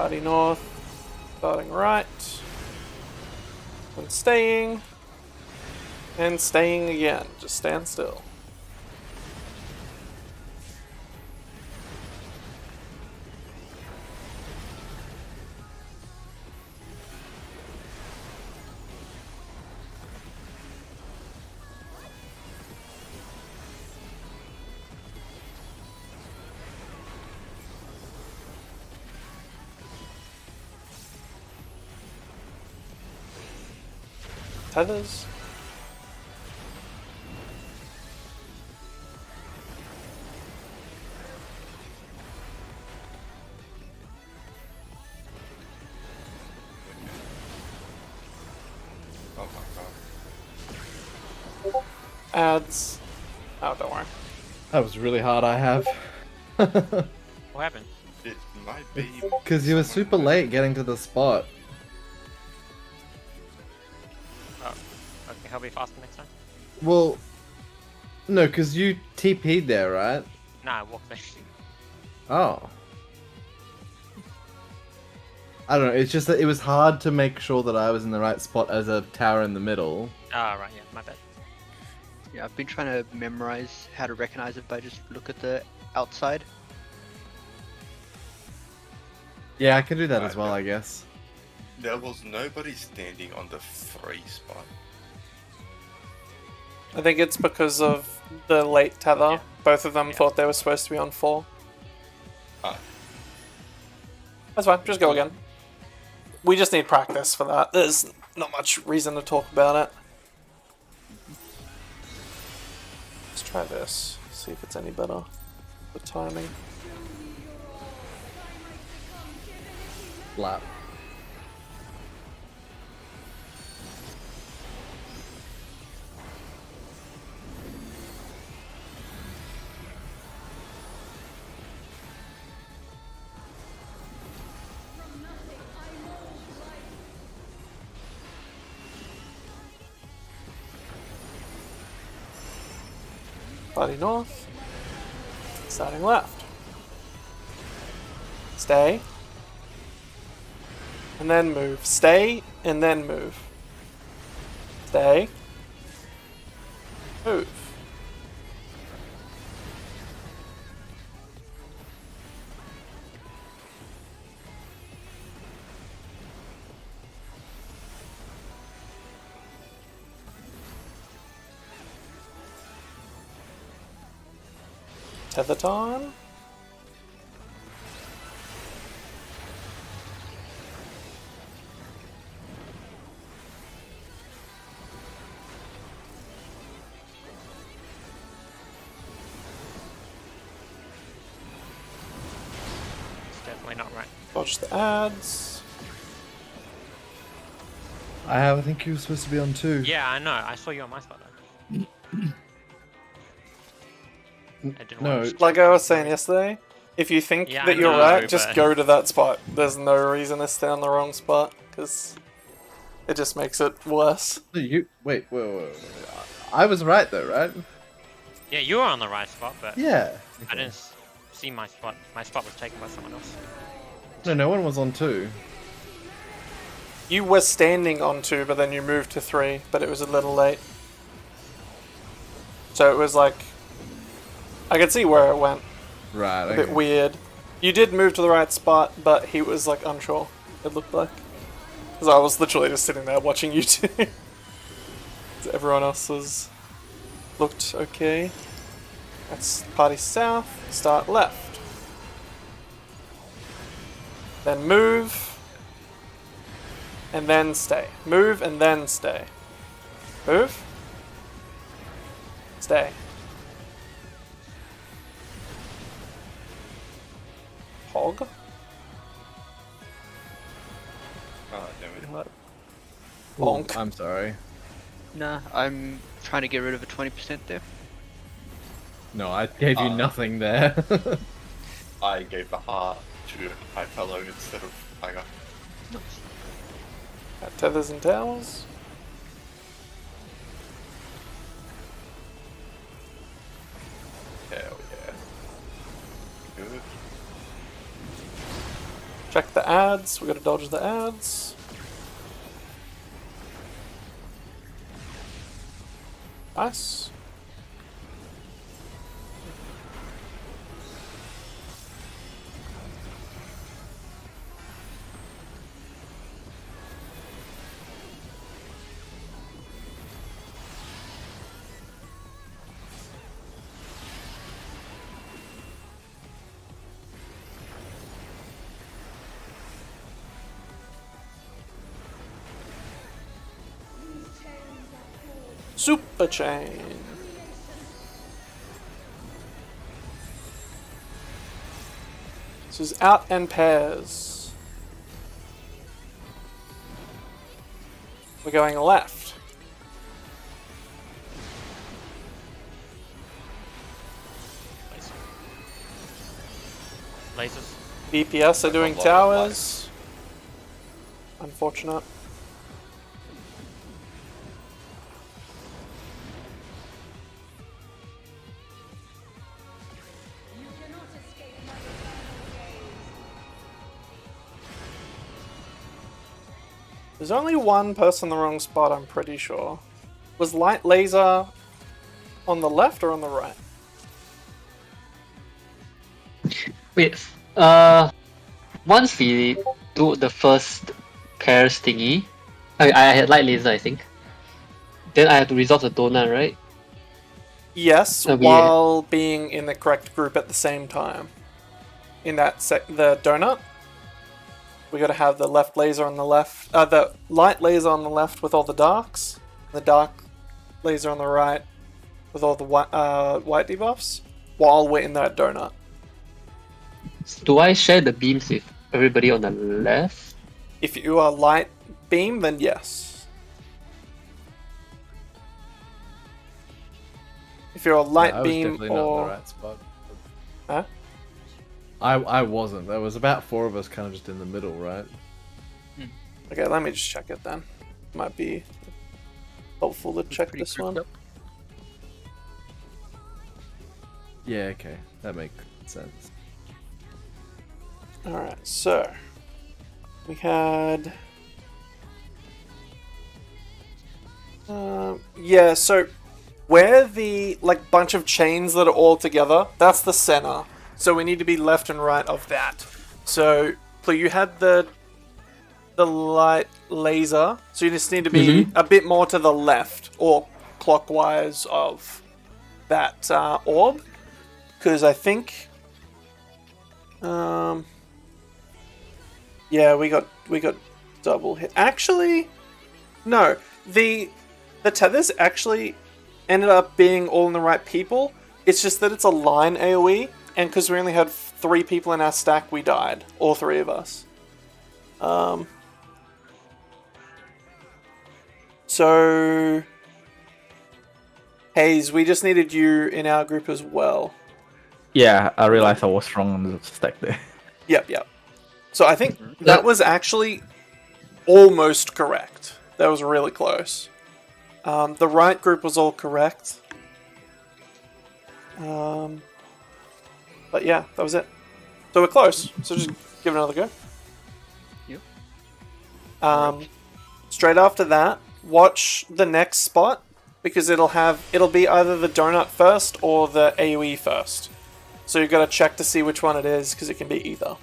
Party north. Starting right. And staying. And staying again. Just stand still. Tethers. Oh my god. Ads. Oh, don't worry. That was really hard, I have. What happened? It might be Because you were super late getting to the spot. Oh, okay, he'll be faster next time. Well, no, because you TP'd there, right? Nah, I walked there. Oh. I don't know, it's just that it was hard to make sure that I was in the right spot as a tower in the middle. Ah, right, yeah, my bad. Yeah, I've been trying to memorize how to recognize it by just look at the outside. Yeah, I can do that Right, as well, yeah. I guess. there was nobody standing on the 3 spot. I think it's because of the late tether. Yeah. Both of them Yeah. thought they were supposed to be on 4. Ah, That's fine, just go again. We just need practice for that. There's not much reason to talk about it. Let's try this, see if it's any better. The timing. Lap. Body north. Starting left. Stay. And then move. Stay, and then move. Stay. Move. Tetherton. It's definitely not right. Dodge the ads. I think you were supposed to be on 2. Yeah, I know. I saw you on my spot though. I didn't No, want to Like I was saying yesterday, if you think Yeah, that I you're know, right, just but- go to that spot. There's no reason to stay on the wrong spot, because it just makes it worse. you wait. I was right though, right? Yeah, you were on the right spot, but Yeah. I didn't see my spot. My spot was taken by someone else. No, no one was on 2. You were standing on 2, but then you moved to 3, but it was a little late. So it was like... I could see where it went. Right. A bit weird. You did move to the right spot, but he was like unsure, it looked like. Because I was literally just sitting there watching you two. Everyone else looked okay. That's party south, start left. Then move. And then stay. Move and then stay. Move. Stay. Hog. oh damn it. Bonk. I'm sorry. Nah, I'm trying to get rid of a 20% there. No, I gave you nothing there. I gave the heart to my fellow instead of Tiger. Got tethers and towels. Hell yeah. Good. Check the ads. ads. We gotta dodge the ads. Nice. Super chain. This is out and pairs. We're going left. Lasers. BPS are doing towers. Unfortunate. There's only one person in the wrong spot, I'm pretty sure. Was light laser on the left or on the right? Wait, once we do the first pairs thingy, I had light laser, I think. Then I have to resolve the donut, right? Yes, while being in the correct group at the same time. In that the donut, we gotta have the left laser on the left, the light laser on the left with all the darks, the dark laser on the right with all the white debuffs, while we're in that donut. Do I share the beams with everybody on the left? If you are light beam, then yes. If you're a light I was beam definitely not in or the right spot. huh? I wasn't. There was about 4 of us kind of just in the middle, right? Okay, let me just check it then. Might be helpful to check this one. Yeah, okay. That makes sense. Alright, so we had yeah, so where the like bunch of chains that are all together, that's the center. So we need to be left and right of that. So you had the light laser, so you just need to be a bit more to the left or clockwise of that orb, because I think yeah, we got double hit. Actually, no, the tethers actually ended up being all in the right people. It's just that it's a line AoE, and because we only had 3 people in our stack, we died, all 3 of us. So Hayes, we just needed you in our group as well. Yeah, I realized I was wrong on the stack there. Yep. So I think that was actually almost correct. That was really close. The right group was all correct. But yeah, that was it. So we're close. So just give it another go. Yep. Straight after that, watch the next spot, because it'll be either the donut first or the AoE first. So you've got to check to see which one it is, because it can be either.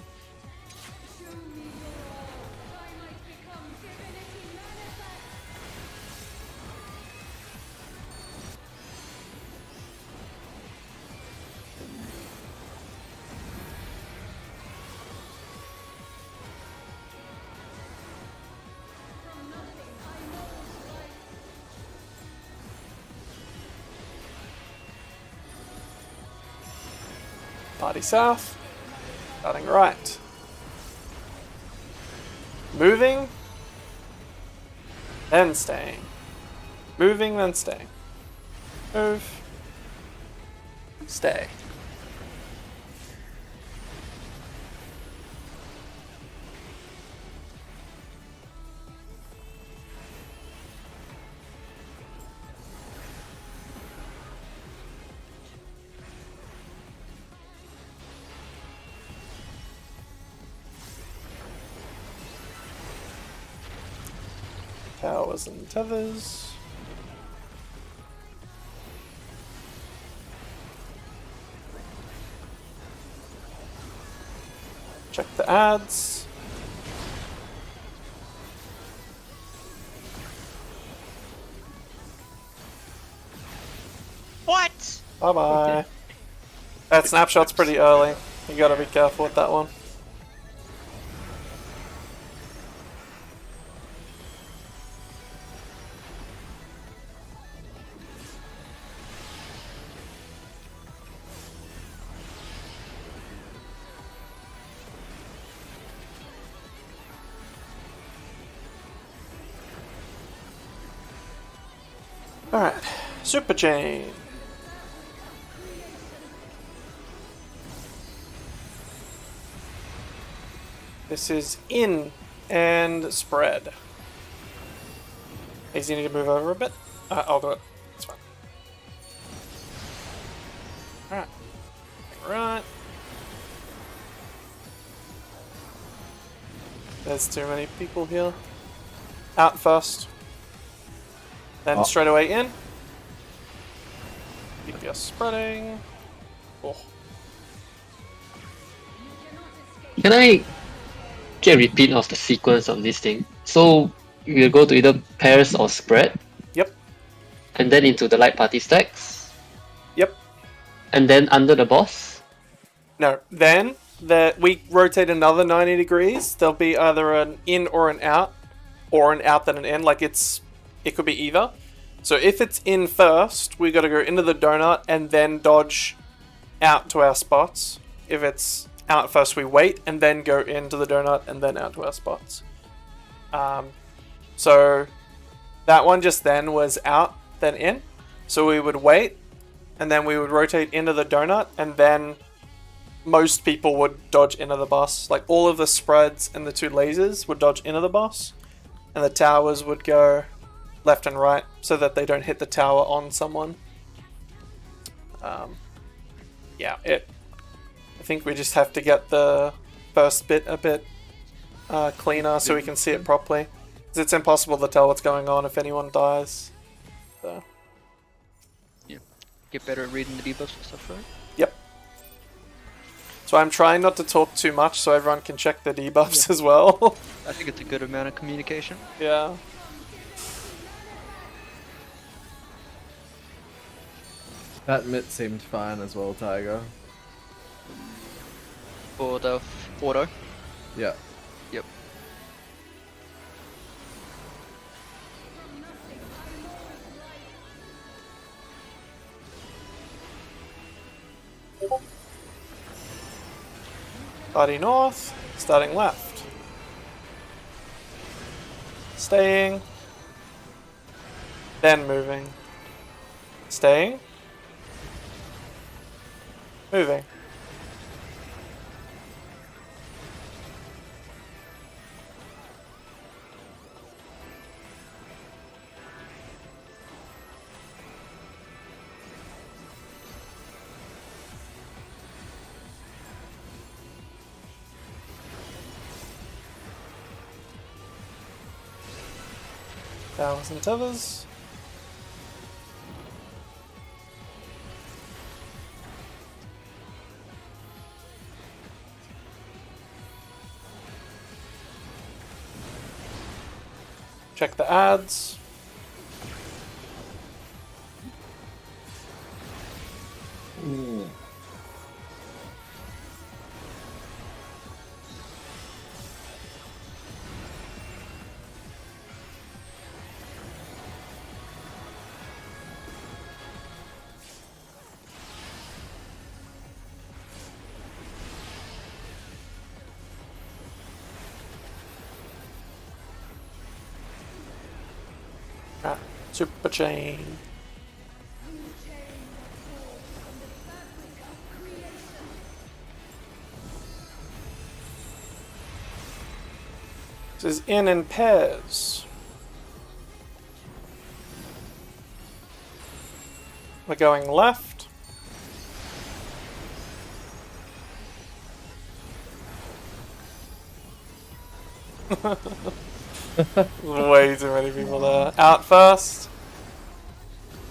Party south. Starting right. Moving. Then staying. Moving, then staying. Move. Stay. Towers and tethers. Check the ads. What? Bye bye. That snapshot's pretty early. You gotta be careful with that one. Alright, Super Chain. This is in and spread. Easy, need to move over a bit. I'll do it. It's fine. Alright. Right. There's too many people here. Out first. Then straight away in. Keep your spreading. Oh. Can I get a repeat of the sequence of this thing? So we'll go to either pairs or spread. Yep. And then into the light party stacks. Yep. And then under the boss. No. Then we rotate another 90 degrees. There'll be either an in or an out, or an out then an in. Like it could be either. So if it's in first, we got to go into the donut and then dodge out to our spots. If it's out first, we wait and then go into the donut and then out to our spots. So that one just then was out, then in. So we would wait and then we would rotate into the donut and then most people would dodge into the boss. Like all of the spreads and the two lasers would dodge into the boss and the towers would go left and right so that they don't hit the tower on someone. Yeah, I think we just have to get the first bit a bit cleaner so we can see it properly. 'Cause it's impossible to tell what's going on if anyone dies. So. Yeah. Get better at reading the debuffs and stuff, right? Yep. So I'm trying not to talk too much so everyone can check the debuffs as well. I think it's a good amount of communication. Yeah. That mitt seemed fine as well, Tiger. For the auto. Yeah. Yep. Starting north, starting left. Staying. Then moving. Staying. Moving. Towers and tethers. Check the ads. Super chain. This is in pairs. We're going left. Way too many people there. Out first.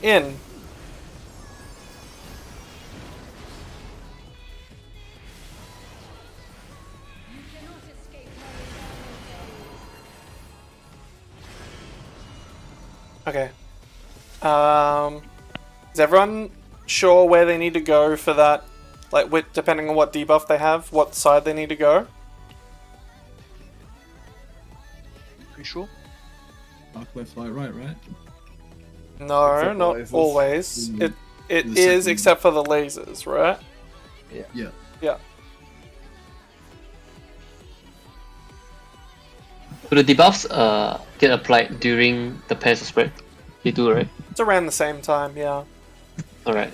In. Okay. Is everyone sure where they need to go for that? Like, depending on what debuff they have, what side they need to go? Pretty sure. Dark left, light right, right? No, Except not the lasers. always. Mm. It The is, second- except for the lasers, right? Yeah. Yeah. Do the debuffs get applied during the pairs of spread? They do, right? It's around the same time, yeah. Alright.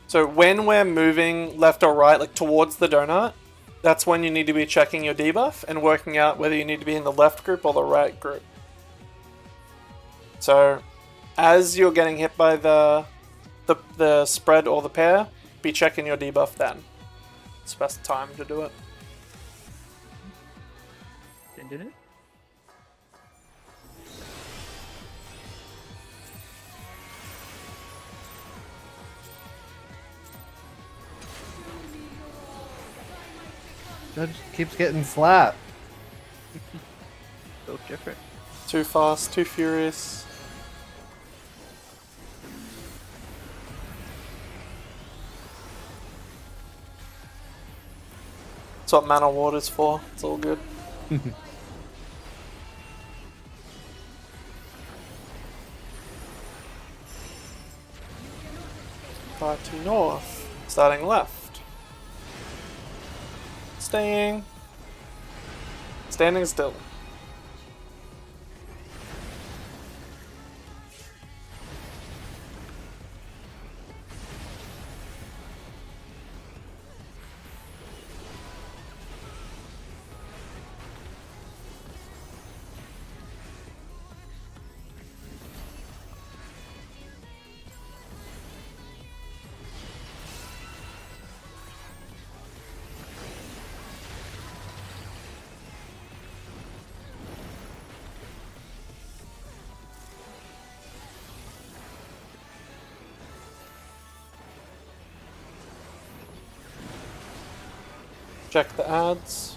So when we're moving left or right, like towards the donut, that's when you need to be checking your debuff and working out whether you need to be in the left group or the right group. So as you're getting hit by the spread or the pair, be checking your debuff then. It's the best time to do it. Send it. Judge keeps getting slapped. Built different. Too fast, too furious. That's what mana water's for. It's all good. Party north. Starting left. Staying. Standing still. Check the ads.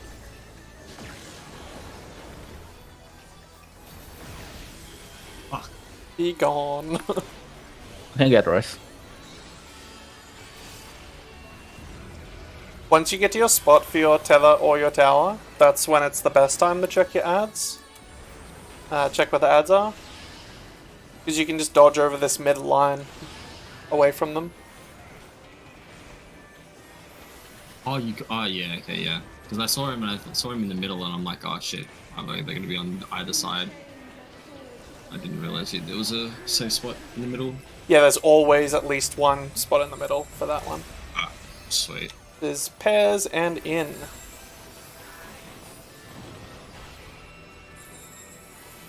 Fuck. Be gone. Can get rest. Once you get to your spot for your tether or your tower, that's when it's the best time to check your ads. Check where the ads are. Because you can just dodge over this mid line away from them. Oh, yeah, okay, yeah. Because I saw him and I saw him in the middle, and I'm like, oh shit, they're going to be on either side. I didn't realize there was a safe spot in the middle. Yeah, there's always at least one spot in the middle for that one. Ah, sweet. There's pairs and in.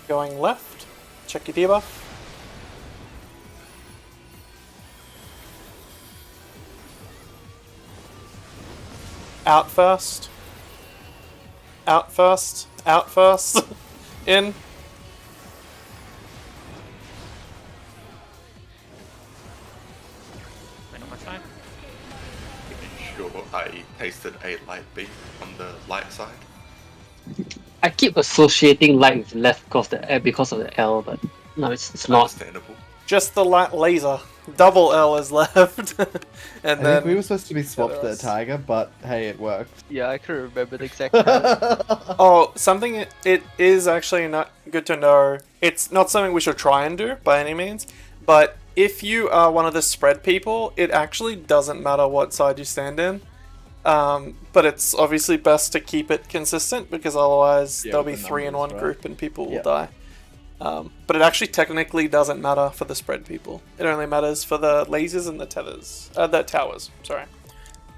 Going left. Check your debuff. Out first. Out first. Out first. In. Wait on my side. Sure, I pasted a light beam on the light side. I keep associating light with left because of the L, but no, it's not. Understandable. Just the light laser. Double L is left. And I then think we were supposed to be swapped there at was- Tiger, but hey, it worked. Yeah, I couldn't remember the exact time. Oh, something it is actually not good to know. It's not something we should try and do by any means, but if you are one of the spread people, it actually doesn't matter what side you stand in. But it's obviously best to keep it consistent because otherwise Yeah, there'll be with the 3 in numbers, one right? group and people will Yeah. die. But it actually technically doesn't matter for the spread people. It only matters for the lasers and the tethers. The towers, sorry.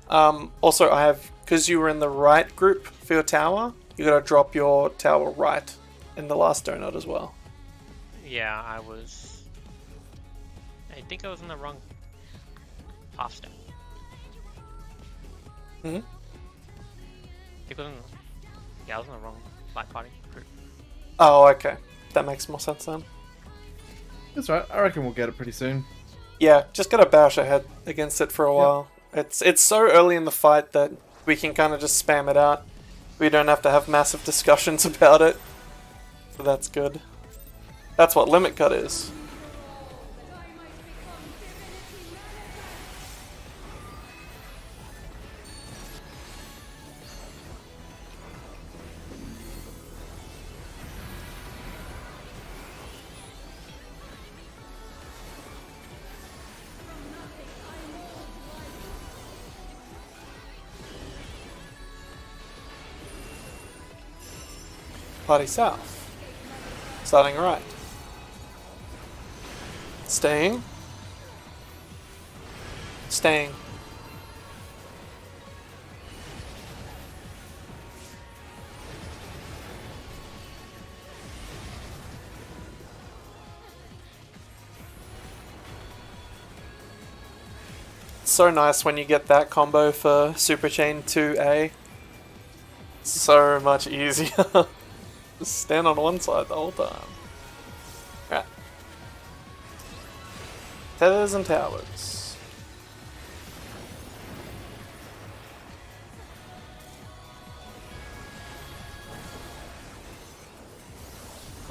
Also, I have, because you were in the right group for your tower, you gotta drop your tower right in the last donut as well. Yeah, I think I was in the wrong half step. Hmm? I think I was in the wrong light party group. Oh, okay. That makes more sense then. That's right. I reckon we'll get it pretty soon. Yeah, just gotta bash ahead against it for a while. It's so early in the fight that we can kind of just spam it out. We don't have to have massive discussions about it. So that's good. That's what limit cut is. Party south. Starting right. Staying. Staying. It's so nice when you get that combo for Super Chain 2A. So much easier. Just stand on one side the whole time. Right. Tethers and towers.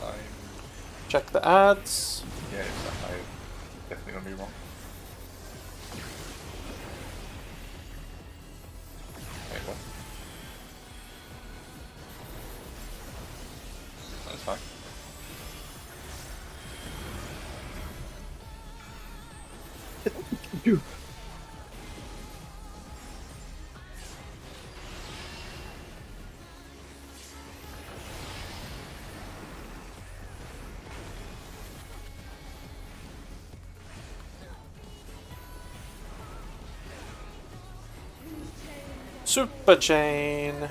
I'm, Check the ads. yeah, I'm definitely gonna be wrong. Wait, what? That's fine. Super Chain.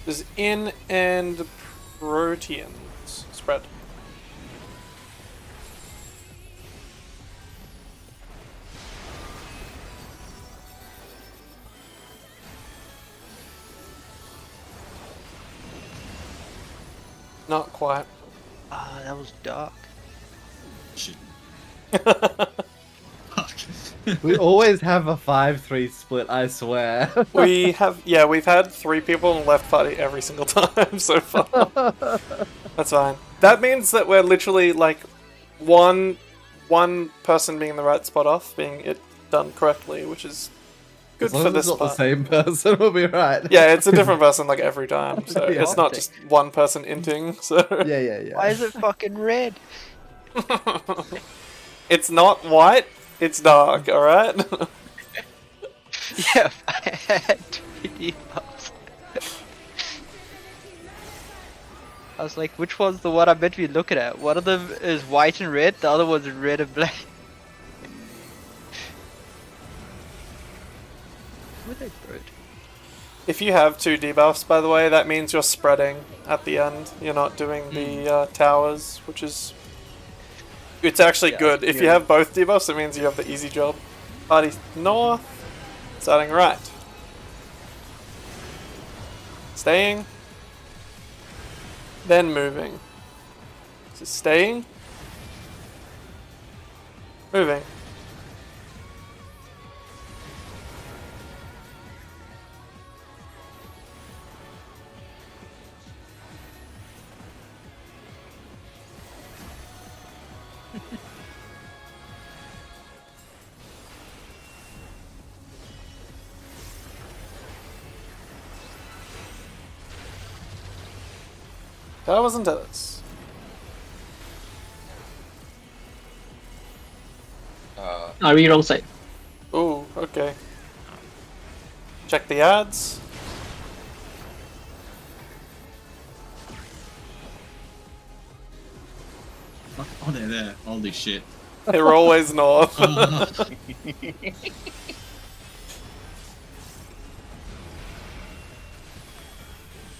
Is in and Proteans spread. Not quite. Ah, that was dark. Shit. Fuck. We always have a 5-3 split, I swear. We have, yeah, we've had 3 people in left party every single time so far. That's fine. That means that we're literally like one person being the right spot off, being it done correctly, which is good As long for as this it's not part. the same person, we'll be right. Yeah, it's a different person like every time, so Yeah. it's not just one person inting. So Yeah. Why is it fucking red? it's not white, it's dark. All right. Yeah, I had 2 debuffs. I was like, which one's the one I'm meant to be looking at? One of them is white and red, the other one's red and black. Were they good? If you have 2 debuffs, by the way, that means you're spreading at the end. You're not doing the towers, which is... It's actually Yeah, good. If you yeah. have both debuffs, it means you have the easy job. Party north, starting right. Staying. Then moving. So staying. Moving. That wasn't this. Are we wrong side? Ooh, okay. Check the ads. Oh, they're there. Holy shit. They're always north.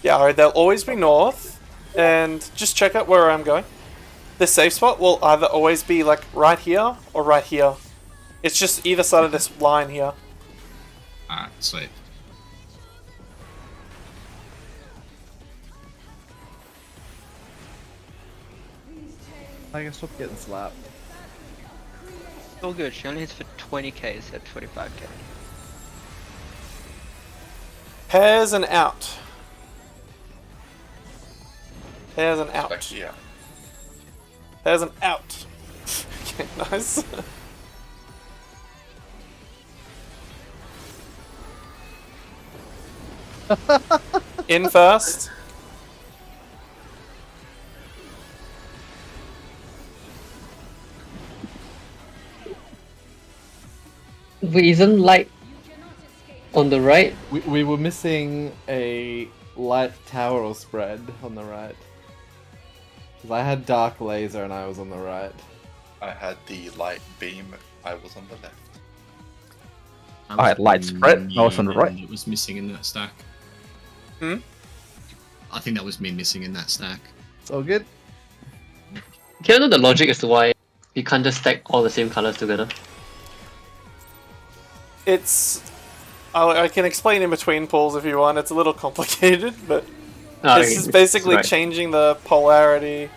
Yeah, alright, they'll always be north. And just check out where I'm going. The safe spot will either always be like right here or right here. It's just either side of this line here. Sweet. I can stop getting slapped. It's all good. She only hits for 20k instead of 25k. Pairs and out. Pairs and out. Like, yeah. Pairs and out. Okay, nice. In first. Wait, isn't light on the right? We were missing a light tower or spread on the right. 'Cause I had dark laser and I was on the right. I had the light beam. I was on the left. I had light spread, I was on the right. It was missing in that stack. Hmm? I think that was me missing in that stack. It's all good. Can I know the logic as to why you can't just stack all the same colors together? It's. I can explain in between pulls if you want. It's a little complicated, but Ah, this okay, is basically right. changing the polarity.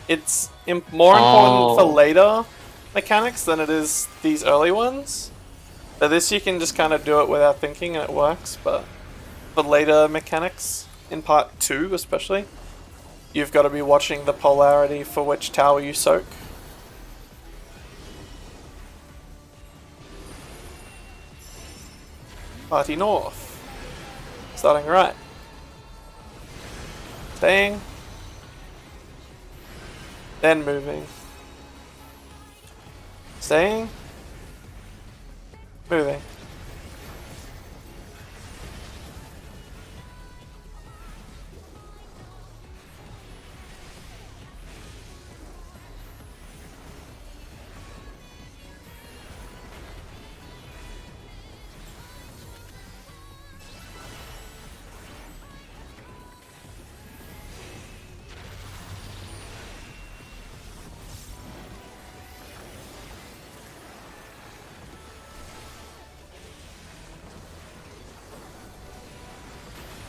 It's more important for Oh. later mechanics than it is these early ones. So this you can just kind of do it without thinking and it works, but for later mechanics, in part 2 especially, you've got to be watching the polarity for which tower you soak. Party north. Starting right. Staying. Then moving. Staying. Moving.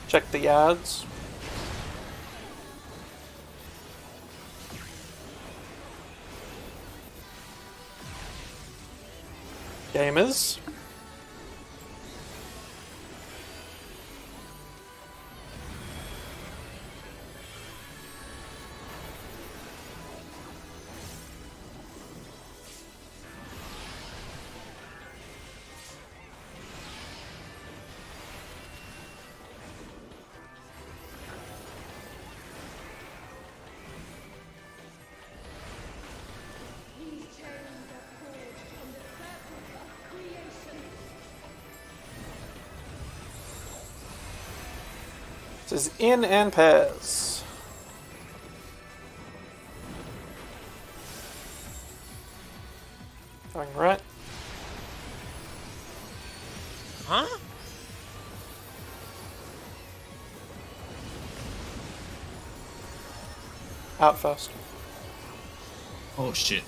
Check the ads. Gamers. This is in and pairs. Going right. Huh? Out first. Oh shit.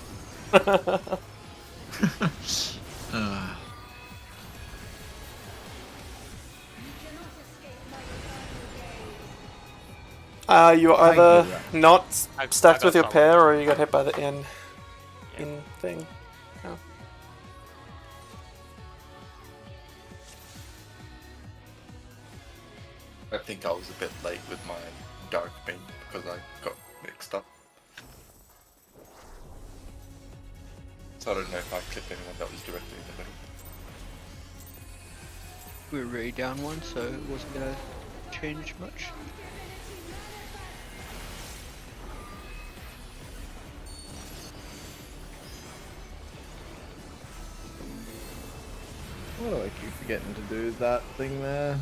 You either not I stacked got with your some. pair or you got hit by the in thing. Oh. I think I was a bit late with my dark beam because I got mixed up. So I don't know if I clipped anyone that was directly in the middle. We were really down one, so it wasn't gonna change much. Why do I keep forgetting to do that thing there?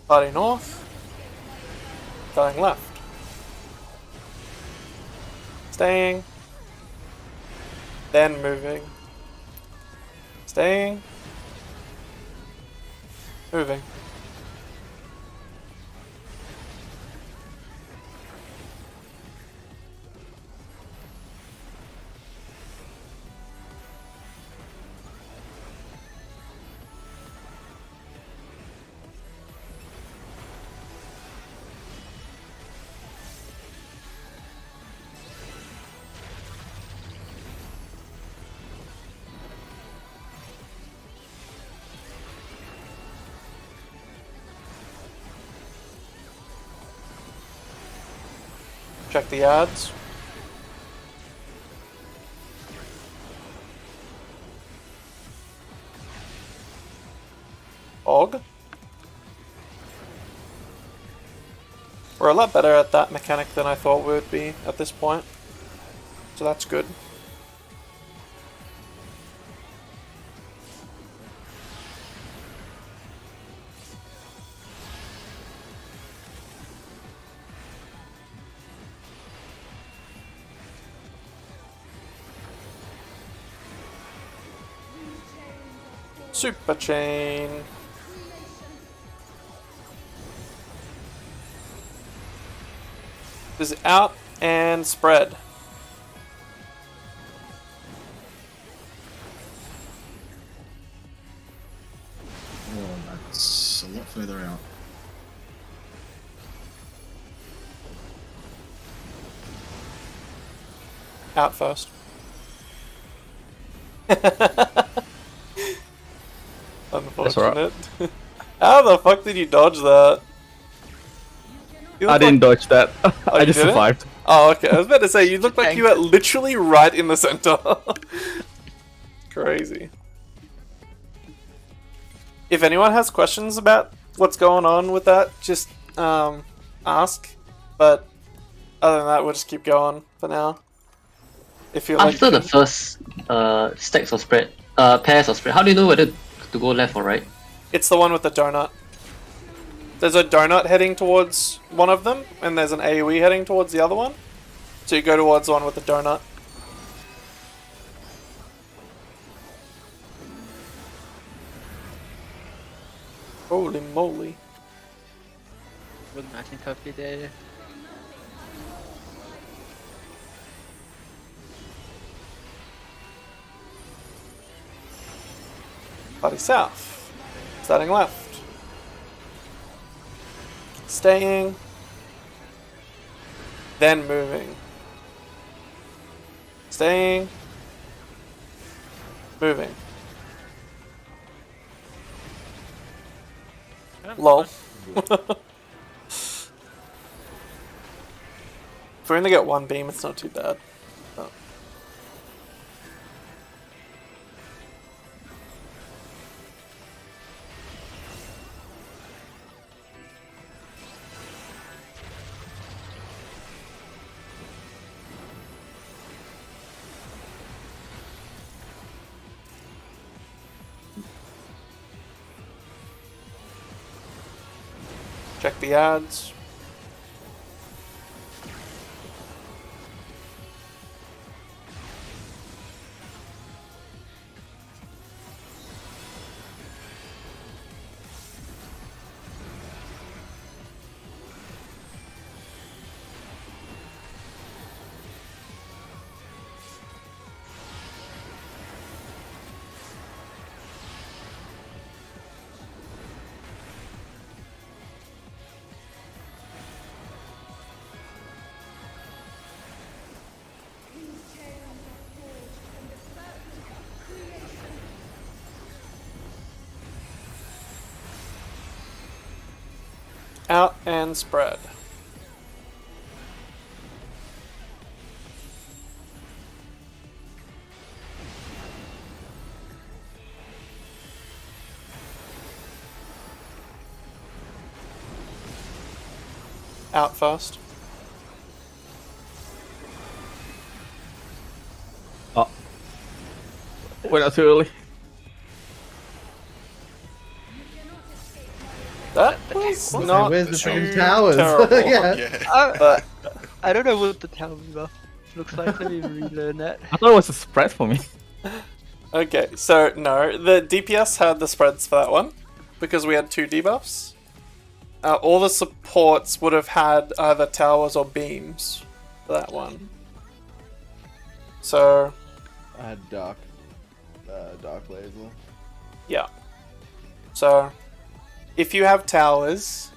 Starting north. Starting left. Staying. Then moving. Staying. Moving. Check the ads. Og. We're a lot better at that mechanic than I thought we would be at this point. So that's good. Super chain. This is out and spread. Oh, that's a lot further out. Out first. Unfortunate. How the fuck did you dodge that? You I look didn't like... dodge that. I you just didn't? survived. Oh, okay. I was about to say, you look like you were literally right in the center. Crazy. If anyone has questions about what's going on with that, just ask. But other than that, we'll just keep going for now. If you're After the first stacks of spread, pairs of spread, how do you know whether to go left or right? It's the one with the donut. There's a donut heading towards one of them, and there's an AoE heading towards the other one. So you go towards the one with the donut. Holy moly. With matching copy there. Body south. Starting left. Staying. Then moving. Staying. Moving. Lol. If we only get one beam, it's not too bad. Oh. Check the ads. Out and spread. Out first. Oh. Went out too early. That was not Where's the too freaking towers? terrible. Yeah. But I don't know what the tower buff looks like. Let me relearn that. I thought it was a spread for me. okay, so no, the DPS had the spreads for that one because we had 2 debuffs. All the supports would have had either towers or beams for that one. So I had dark laser. yeah. So if you have towers,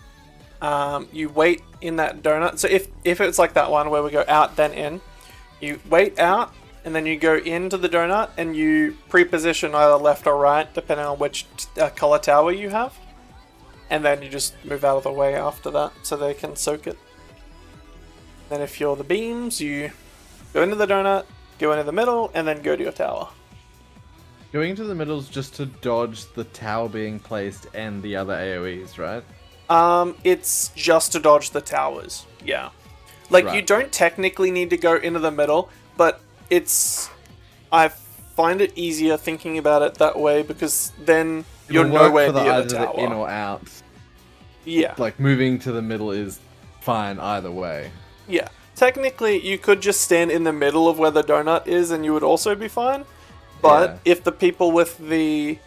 you wait in that donut. So if it's like that one where we go out then in, you wait out and then you go into the donut and you pre-position either left or right depending on which color tower you have, and then you just move out of the way after that so they can soak it. Then if you're the beams, you go into the donut, go into the middle, and then go to your tower. Going into the middle is just to dodge the tower being placed and the other AoEs, right? It's just to dodge the towers. Yeah. Like, you Right. don't technically need to go into the middle, but I find it easier thinking about it that way because then you're It'll work nowhere for near either the tower. the in or out. Yeah. Like, moving to the middle is fine either way. Yeah. Technically, you could just stand in the middle of where the donut is and you would also be fine. But Yeah. if the people with the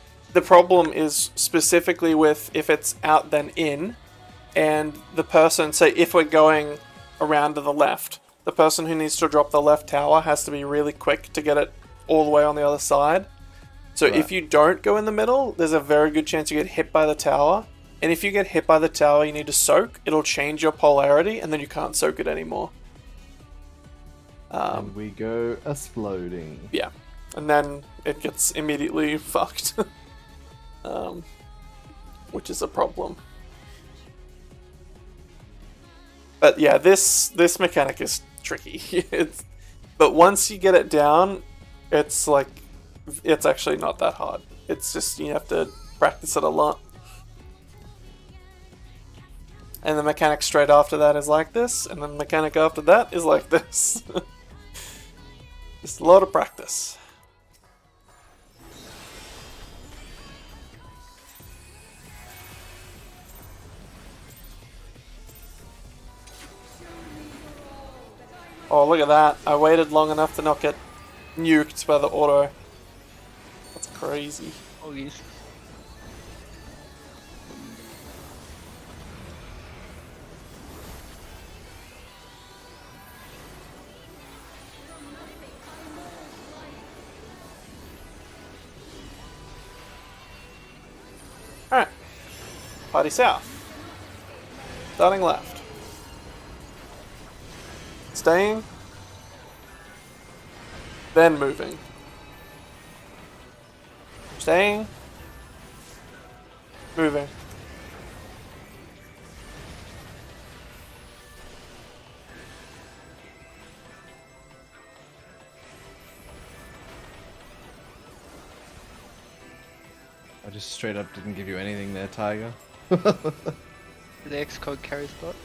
problem is specifically with if it's out then in, and the person, say if we're going around to the left, the person who needs to drop the left tower has to be really quick to get it all the way on the other side. So Right. if you don't go in the middle, there's a very good chance you get hit by the tower. And if you get hit by the tower, you need to soak. It'll change your polarity, and then you can't soak it anymore. And we go exploding. Yeah, and then it gets immediately fucked, which is a problem. But yeah, this mechanic is tricky. But once you get it down, it's actually not that hard. It's just you have to practice it a lot. And the mechanic straight after that is like this, and the mechanic after that is like this. Just a lot of practice. Oh, look at that. I waited long enough to not get nuked by the auto. That's crazy. Oh, yes. Alright. Party south. Starting left. Staying. Then moving. Staying. Moving. I just straight up didn't give you anything there, Tiger. The X code carry spot.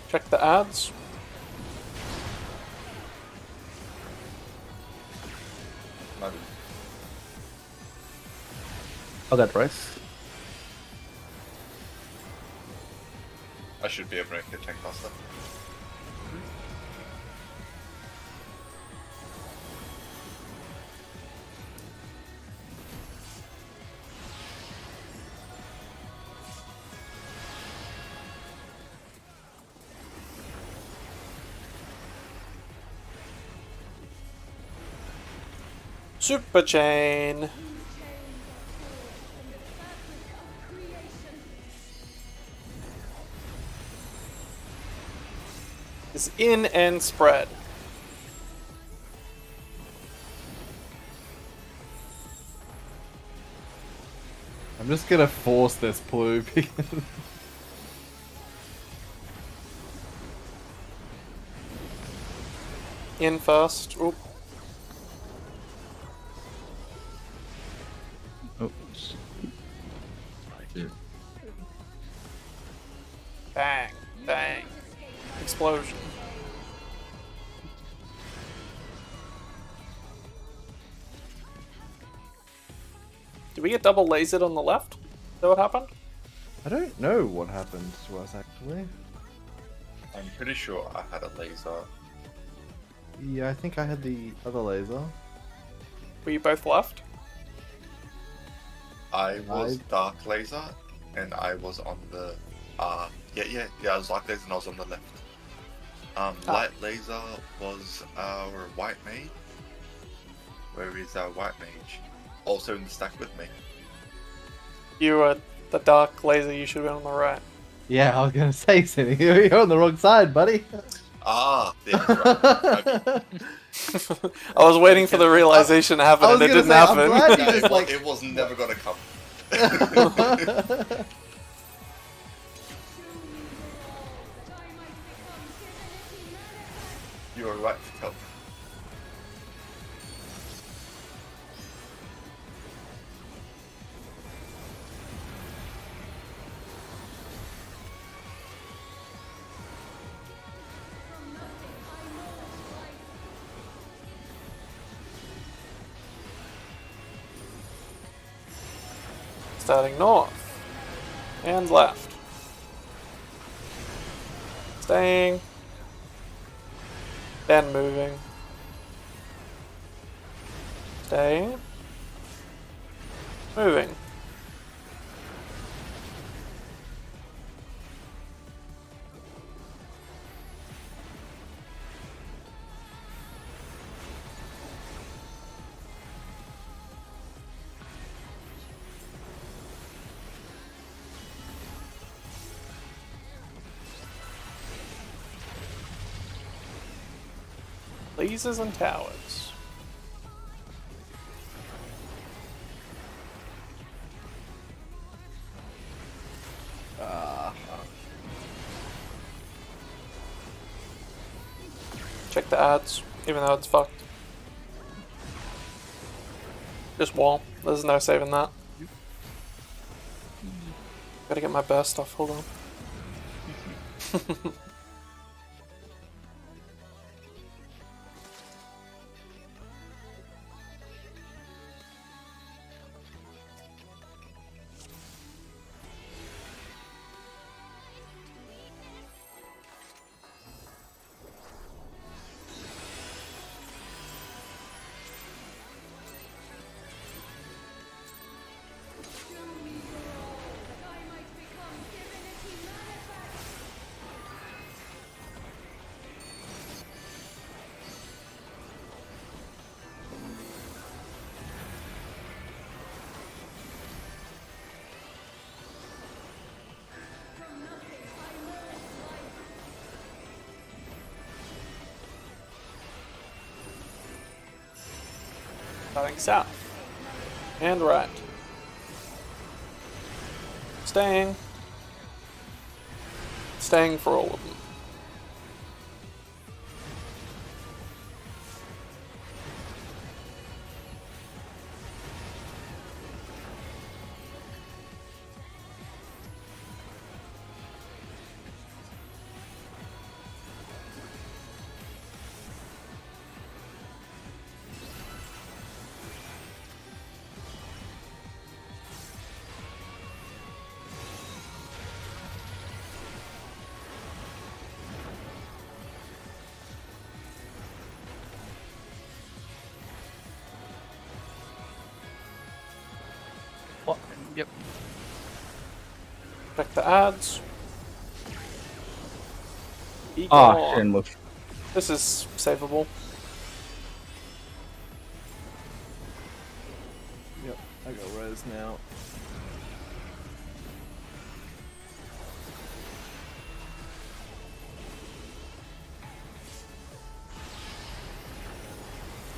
Check the ads. Maybe. Oh, that Rice. I should be able to make a tank faster. Super chain. Is in and spread. I'm just gonna force this blue because In first. Oop. Oh, Yeah. Bang. Bang. Explosion. Did we get double lasered on the left? Is that what happened? I don't know what happened to us actually. I'm pretty sure I had a laser. Yeah, I think I had the other laser. Were you both left? I was dark laser, and I was on the yeah, I was dark laser and I was on the left. Light laser was our white mage. Where is our white mage? Also in the stack with me. You were the dark laser, you should have been on the right. Yeah, I was gonna say something. You're on the wrong side, buddy. Ah, yeah, right. Okay. I was waiting for the realization to happen I was and it gonna didn't say, I'm happen. glad you No, just it, was, like. it was never gonna come. You were right to tell me. Starting north. And left. Staying. Then moving. Staying. Moving. Lasers and towers. Check the ads, even though it's fucked. Just wall. There's no saving that. Gotta get my burst off, hold on. Starting south. And right. Staying. Staying for all of them. Yep. Check the ads. Be Ah, gone. shouldn't move. This is savable. Yep, I got res now.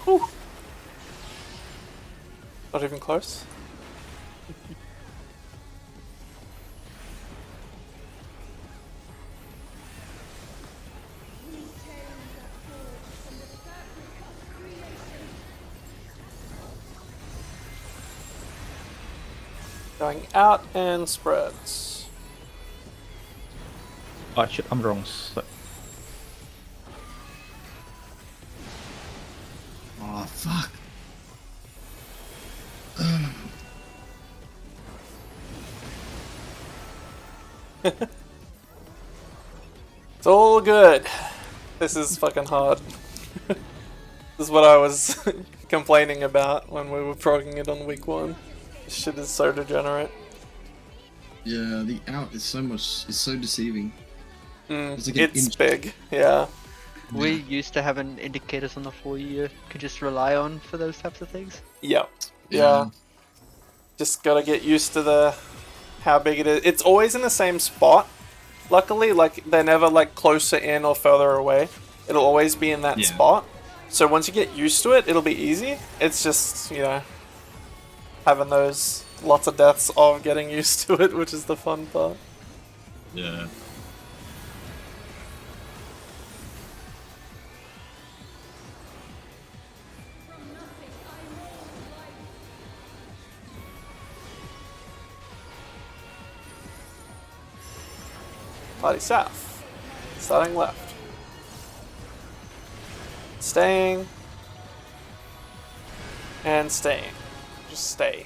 Whew. Not even close. Going out and spreads. Oh shit, I'm wrong. So, Oh fuck. It's all good. This is fucking hard. This is what I was complaining about when we were progging it on week 1. This shit is so degenerate. Yeah, the out is so deceiving. It's, like an inch. big, yeah. We used to have an indicators on the 4 year could just rely on for those types of things. Yep. Yeah. Just gotta get used to how big it is. It's always in the same spot, luckily, like, they're never, like, closer in or further away. It'll always be in that Yeah. spot. So once you get used to it, it'll be easy. It's just, you know, having those lots of deaths of getting used to it, which is the fun part. Yeah. Party south. Starting left. Staying. And staying. Just stay.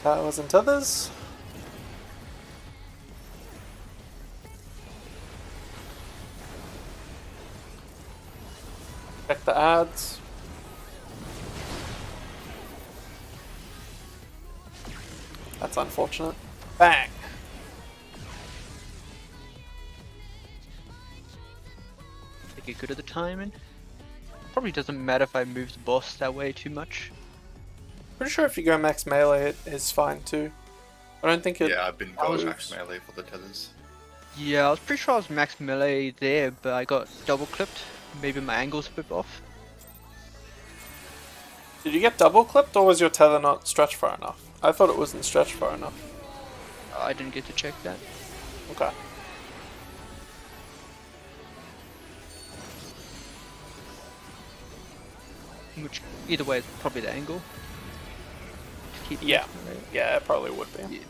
Towers and tethers. Check the ads. That's unfortunate. Bang! I get good at the timing. Probably doesn't matter if I move the boss that way too much. Pretty sure if you go max melee, it is fine too. I don't think it. Yeah, I've been going moves. max melee for the tethers. Yeah, I was pretty sure I was max melee there, but I got double clipped. Maybe my angle's a bit off. Did you get double clipped, or was your tether not stretched far enough? I thought it wasn't stretched far enough. I didn't get to check that. Okay. Which, either way, it's probably the angle. To keep Yeah. max melee. Yeah, it probably would be. Yeah.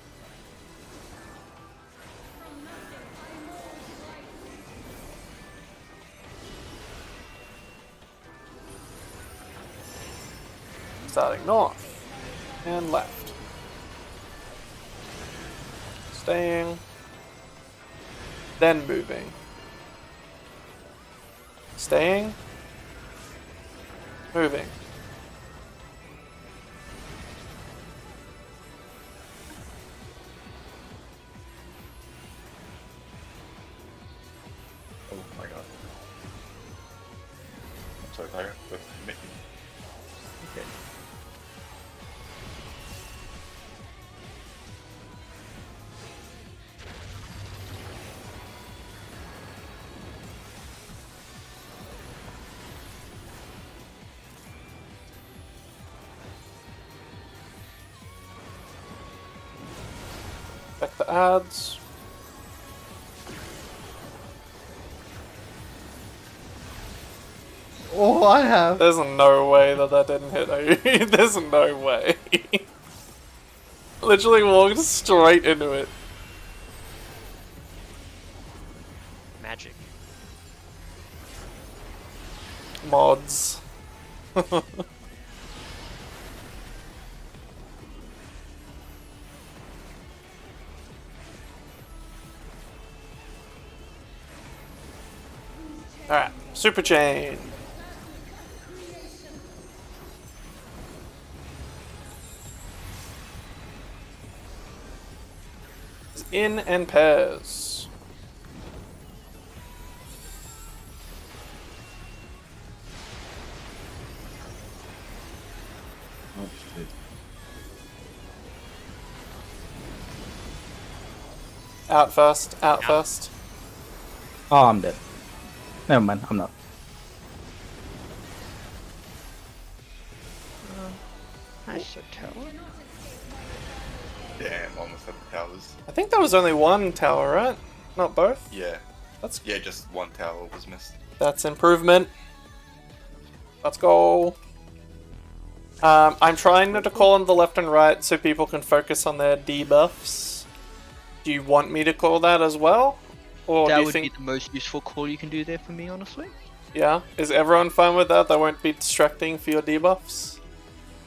Starting north and left. Staying. Then moving. Staying. Moving. Oh my god. I'm so tired with Mickey. Okay. Check the ads. Oh, I have. There's no way that that didn't hit you. There's no way. Literally walked straight into it. Magic. Mods. Alright, super chain. In and pairs. Oh shit. Out first, out Yeah. first. Oh, I'm dead. Never mind, I'm not. Nice tower. Damn, almost at the towers. I think there was only one tower, right? Not both? Yeah. That's Yeah, just one tower was missed. That's improvement. Let's go. I'm trying to call on the left and right so people can focus on their debuffs. Do you want me to call that as well? Or That do you would think... be the most useful call you can do there for me, honestly. Yeah? Is everyone fine with that? That won't be distracting for your debuffs?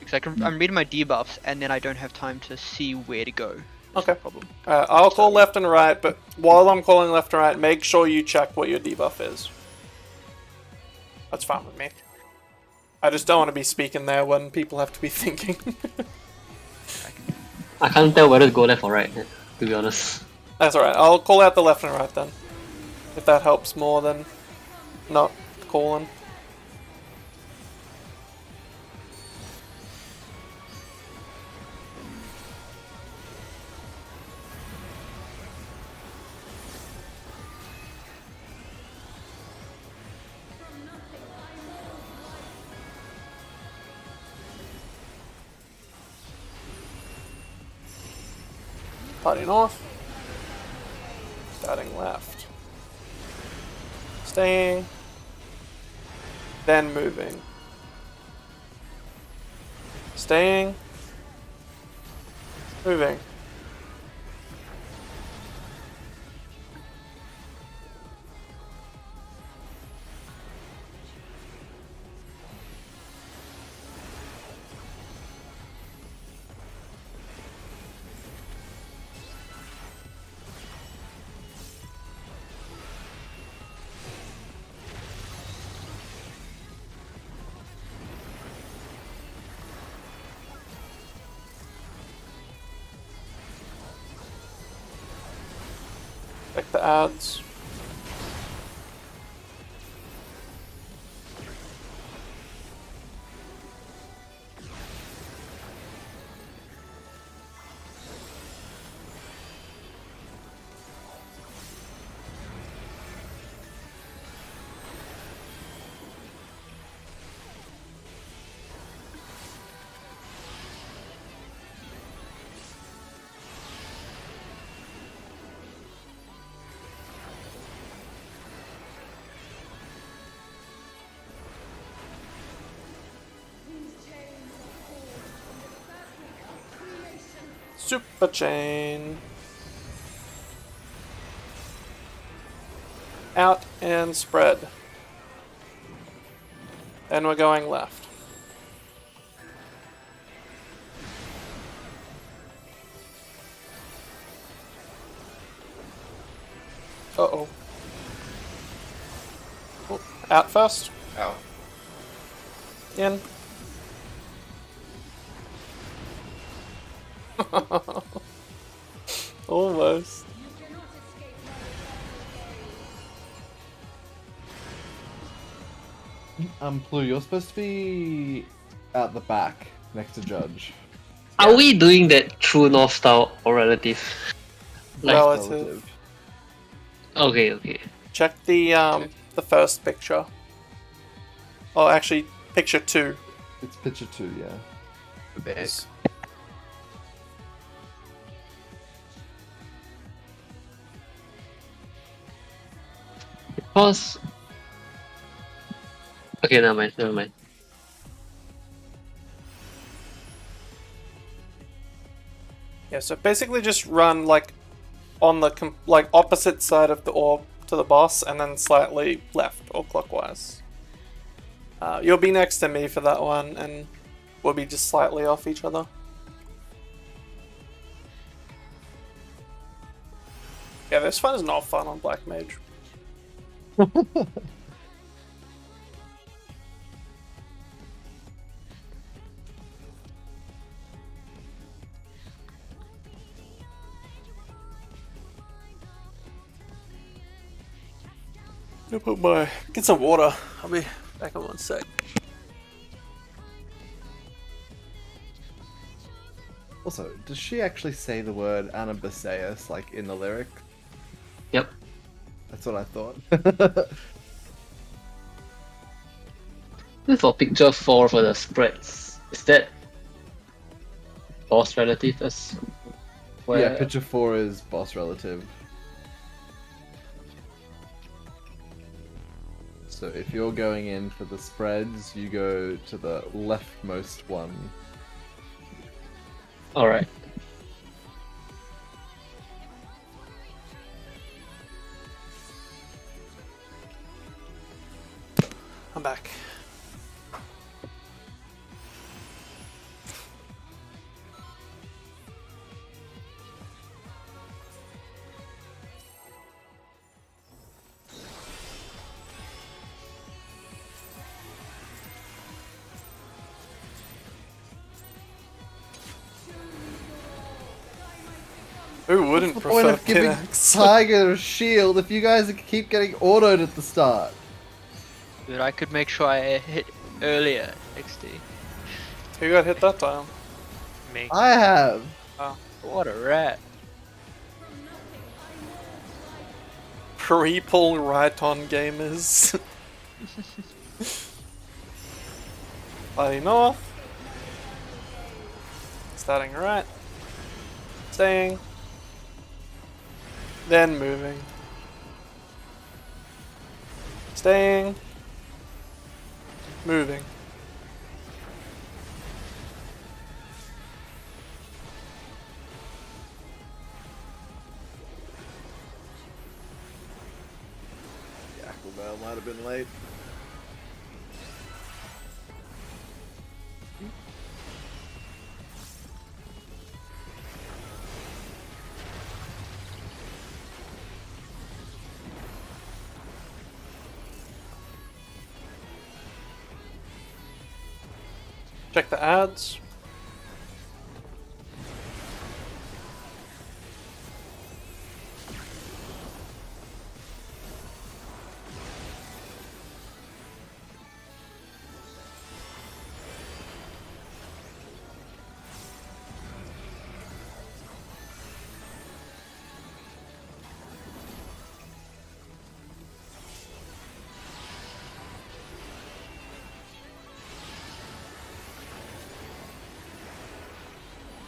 Because I'm reading my debuffs and then I don't have time to see where to go. That's Okay. the problem. I'll call left and right, but while I'm calling left and right, make sure you check what your debuff is. That's fine with me. I just don't want to be speaking there when people have to be thinking. I can't tell whether to go left or right, to be honest. That's alright, I'll call out the left and right then. If that helps more than not calling. Party north. Starting left. Staying. Then moving. Staying. Moving. Check the ads. Super chain. Out and spread. Then we're going left. Uh-oh. Oh, out first. Out. In. Almost. Blue, you're supposed to be at the back, next to Judge. Are we doing that true north style or relative? Like, Relative. okay. Check the first picture. Oh, actually, picture 2. It's picture 2, yeah. Yes. Because... Okay, never mind. Yeah, so basically just run like on the opposite side of the orb to the boss, and then slightly left or clockwise. You'll be next to me for that one, and we'll be just slightly off each other. Yeah, this one is not fun on Black Mage. Get some water. I'll be back in 1 sec. Also, does she actually say the word Anabaseus, like, in the lyric? Yep. That's what I thought. For picture 4 for the spreads, is that boss relative as well? Yeah, picture 4 is boss relative. So if you're going in for the spreads, you go to the leftmost one. Alright. I'm back. Who wouldn't What's the point prefer of giving pickaxe? Tiger a shield if you guys keep getting autoed at the start? Dude, I could make sure I hit earlier, XD. Who got hit that time? Me. I have. What a rat. Pre-pull right on gamers. Sliding north. Starting right. Staying. Then moving. Staying. Moving. Aquabell might have been late. Check the ads.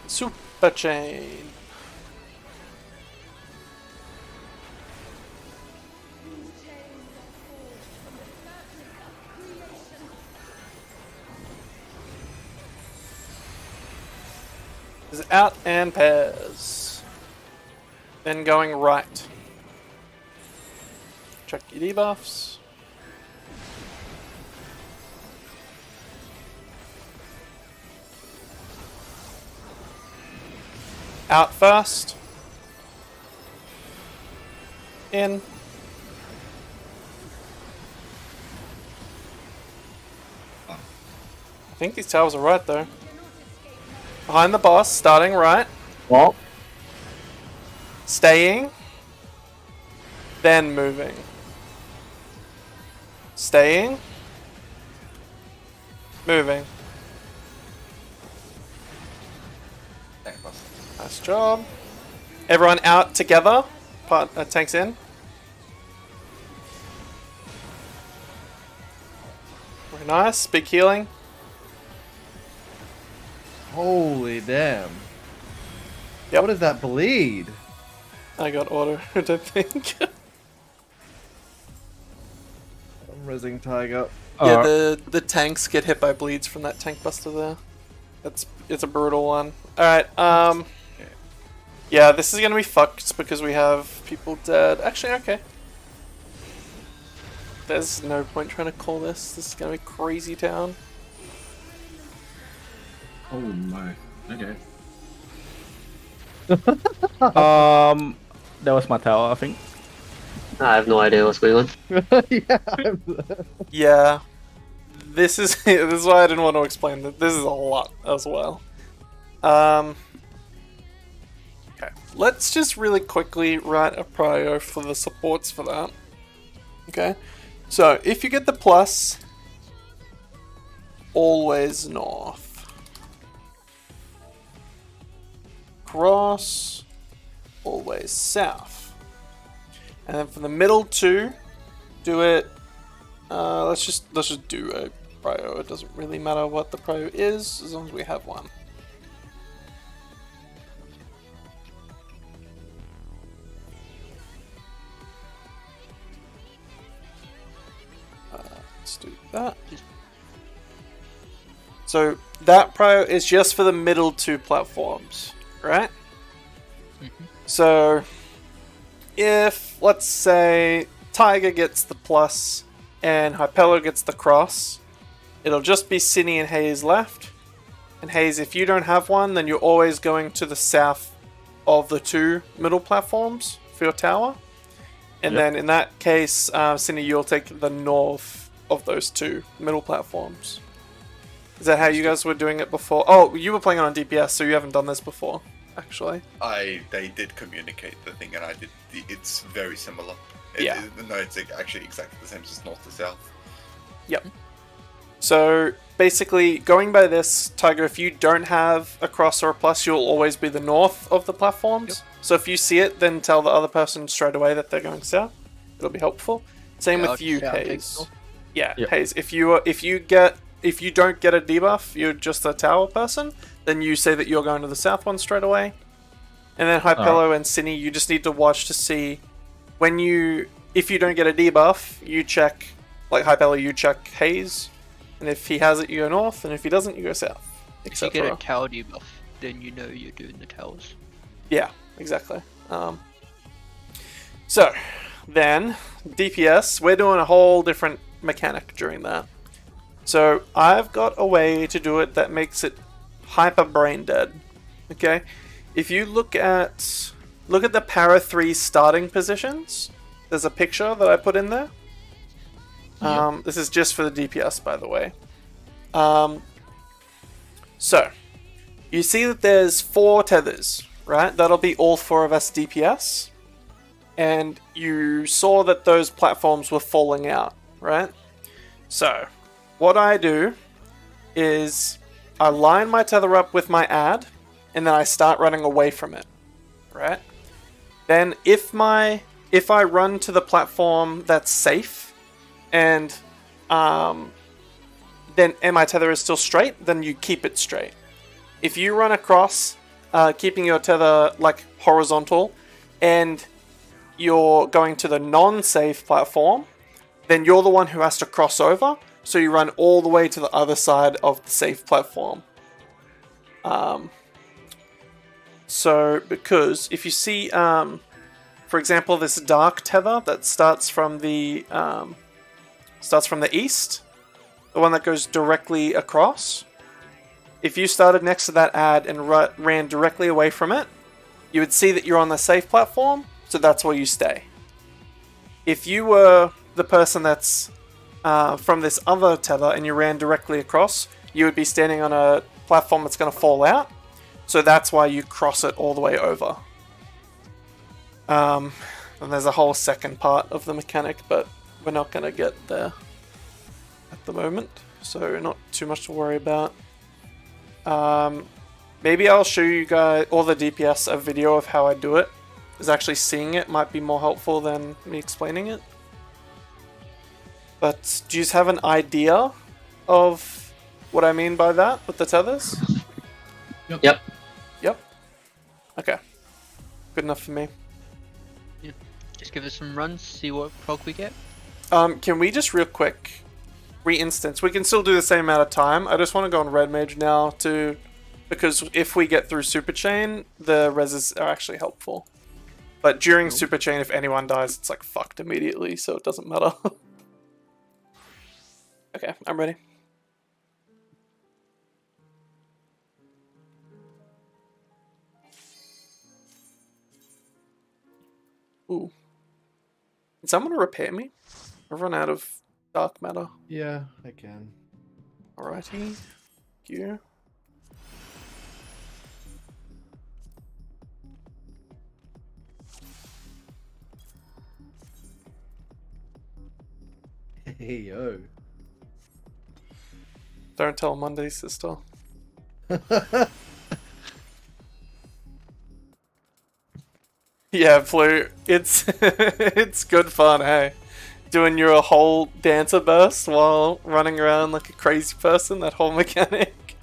Super chain. Is out and pairs. Then going right. Check your debuffs. Out first. In. I think these towers are right though. Behind the boss, starting right. Well, Staying. Then moving. Staying. Moving. Nice job. Everyone out together. Tanks in. Very nice. Big healing. Holy damn. Yep. What is that bleed? I got auto, I don't think. I'm resing Tiger. Yeah, the tanks get hit by bleeds from that tank buster there. It's a brutal one. Alright, yeah, this is gonna be fucked because we have people dead. Actually, okay. There's no point trying to call this. This is gonna be crazy town. Oh my. Okay. That was my tower, I think. I have no idea what's going on. Yeah. Yeah. This is why I didn't want to explain that. This is a lot as well. Okay. Let's just really quickly write a prio for the supports for that. Okay. So if you get the plus, always north. Cross, always south. And then for the middle two, do it. Let's just do a prio. It doesn't really matter what the prio is as long as we have one. Let's do that. So that prio is just for the middle two platforms, right? So if, let's say, Tiger gets the plus and Hypello gets the cross, it'll just be Cinny and Hayes left. And Hayes, if you don't have one, then you're always going to the south of the two middle platforms for your tower. And then in that case, Cinny, you'll take the north of those two middle platforms. Is that how you guys were doing it before? Oh, you were playing it on DPS, so you haven't done this before. actually. They did communicate the thing, and I did. It's very similar. Yeah. No, it's actually exactly the same as north to south. Yep. So basically, going by this, Tiger, if you don't have a cross or a plus, you'll always be the north of the platforms. Yep. So if you see it, then tell the other person straight away that they're going south. It'll be helpful. Same Yeah, with you, I'll take Hayes. north. Yeah, Yep. Hayes. If you don't get a debuff, you're just a tower person. Then you say that you're going to the south one straight away. And then Hypello and Cine, you just need to watch to see if you don't get a debuff, you check, like Hypello, you check Hayes. And if he has it, you go north, and if he doesn't, you go south. If you get a tower debuff, then you know you're doing the towers. Yeah, exactly. So, then, DPS, we're doing a whole different mechanic during that. So, I've got a way to do it that makes it hyper brain dead. Okay? If you look at the Para 3 starting positions, there's a picture that I put in there. This is just for the DPS, by the way. So, you see that there's 4 tethers, right? That'll be all 4 of us DPS. And you saw that those platforms were falling out, right? So, what I do is I line my tether up with my ad, and then I start running away from it, right? Then if I run to the platform that's safe, and then my tether is still straight, then you keep it straight. If you run across, keeping your tether like horizontal, and you're going to the non-safe platform, then you're the one who has to cross over, so you run all the way to the other side of the safe platform. So, because if you see, for example, this dark tether that starts from the east, the one that goes directly across, if you started next to that ad and ran directly away from it, you would see that you're on the safe platform, so that's where you stay. If you were the person that's from this other tether and you ran directly across, you would be standing on a platform that's going to fall out, so that's why you cross it all the way over. And there's a whole second part of the mechanic, but we're not going to get there at the moment, so not too much to worry about. Maybe I'll show you guys, all the DPS, a video of how I do it, because actually seeing it might be more helpful than me explaining it. But do you have an idea of what I mean by that with the tethers? Yep. Yep. Okay. Good enough for me. Just give it some runs, see what prog we get. Can we just real quick re-instance? We can still do the same amount of time. I just want to go on Red Mage now because if we get through Super Chain, the reses are actually helpful. But during Super Chain, if anyone dies, it's like fucked immediately, so it doesn't matter. Okay, I'm ready. Ooh. Can someone repair me? I've run out of dark matter. Yeah, I can. Alrighty. Thank you. Hey, yo. Don't tell Monday, sister. Yeah, Blue. It's it's good fun, hey. Doing your whole dancer burst while running around like a crazy person, that whole mechanic.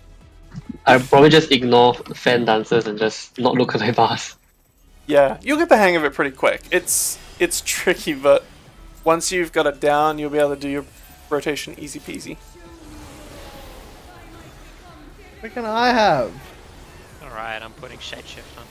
I'd probably just ignore fan dancers and just not look at my bars. Yeah, you'll get the hang of it pretty quick. It's tricky, but once you've got it down, you'll be able to do your rotation easy peasy. What can I have? Alright, I'm putting Shapeshift on.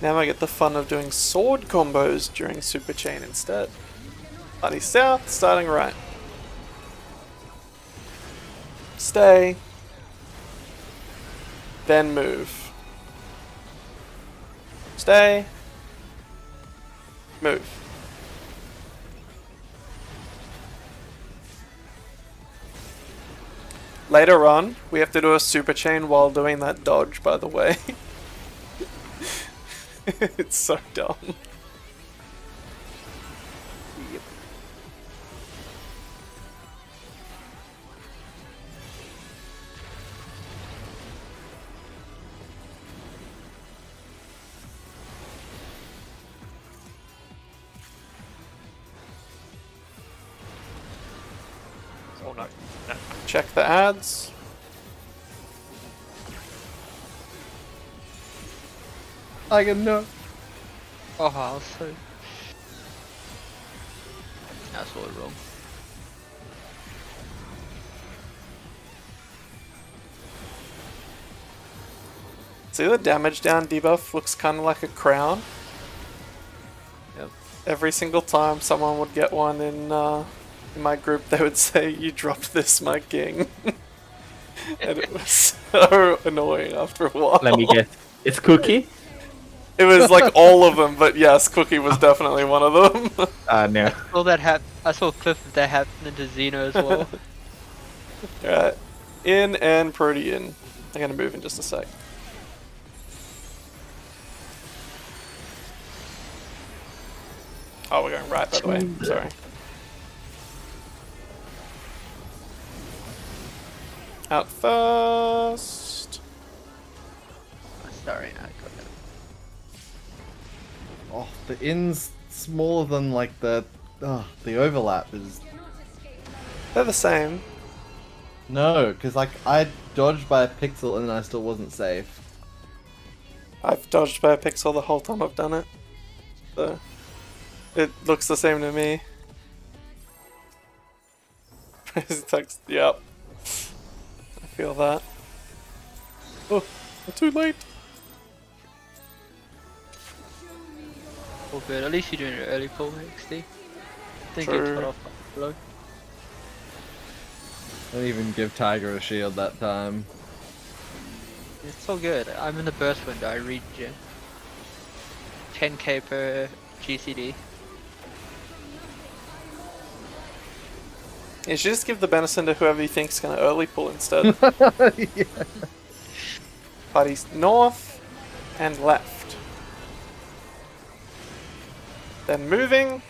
Now I get the fun of doing sword combos during Super Chain instead. Bloody south, starting right. Stay. Then move. Stay. Move. Later on, we have to do a super chain while doing that dodge, by the way. It's so dumb. Yep. Oh no. No. Check the ads. I can know. Oh, I was so. That's all wrong. See the damage down debuff looks kind of like a crown. Yep. Every single time someone would get one in my group, they would say, "You dropped this, my king," and it was so annoying after a while. Let me guess. It's Cookie? It was like all of them, but yes, Cookie was definitely one of them. No. Saw that I saw a clip of that happening to Xeno as well. Alright, in and Protean. I'm gonna move in just a sec. Oh, we're going right, by the way. Sorry. Out first. Sorry, I got it. Oh, the in's smaller than like the overlap is. They're the same. No, because like I dodged by a pixel and I still wasn't safe. I've dodged by a pixel the whole time I've done it. So, it looks the same to me. Text, yep. I feel that. Oh, I'm too late. All good. At least you're doing it early pull, XD. Didn't get True. cut off below. I didn't even give Tiger a shield that time. It's all good. I'm in the burst window. I read you. 10k per GCD. You should just give the benison to whoever you think's gonna early pull instead. Yeah. Parties north and left. Then moving.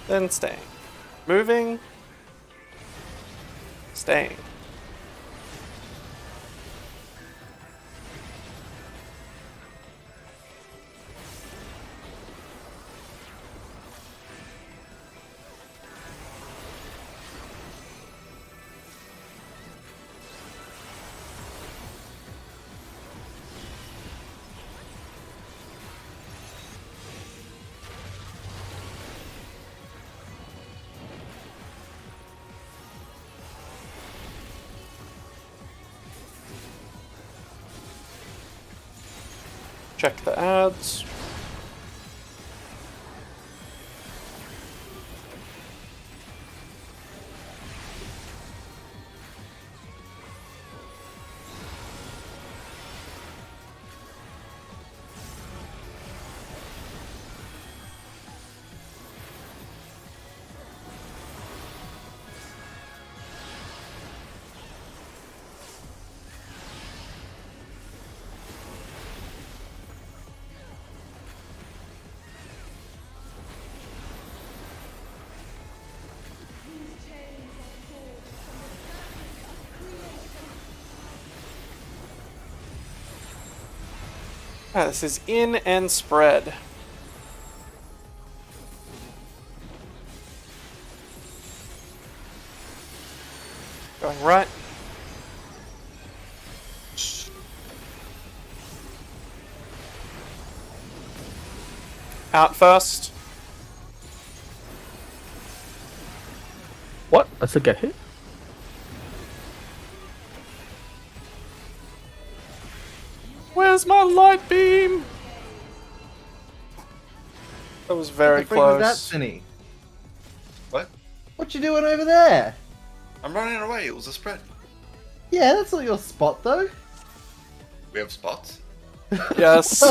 Then staying. Moving. Staying. Check the ads. Ah, this is in and spread. Going right. Out first. What? That's a get hit? Where's my light beam? That was very What the freak was that, close. Cinny? What? What you doing over there? I'm running away. It was a spread. Yeah, that's not your spot though. We have spots. Yes.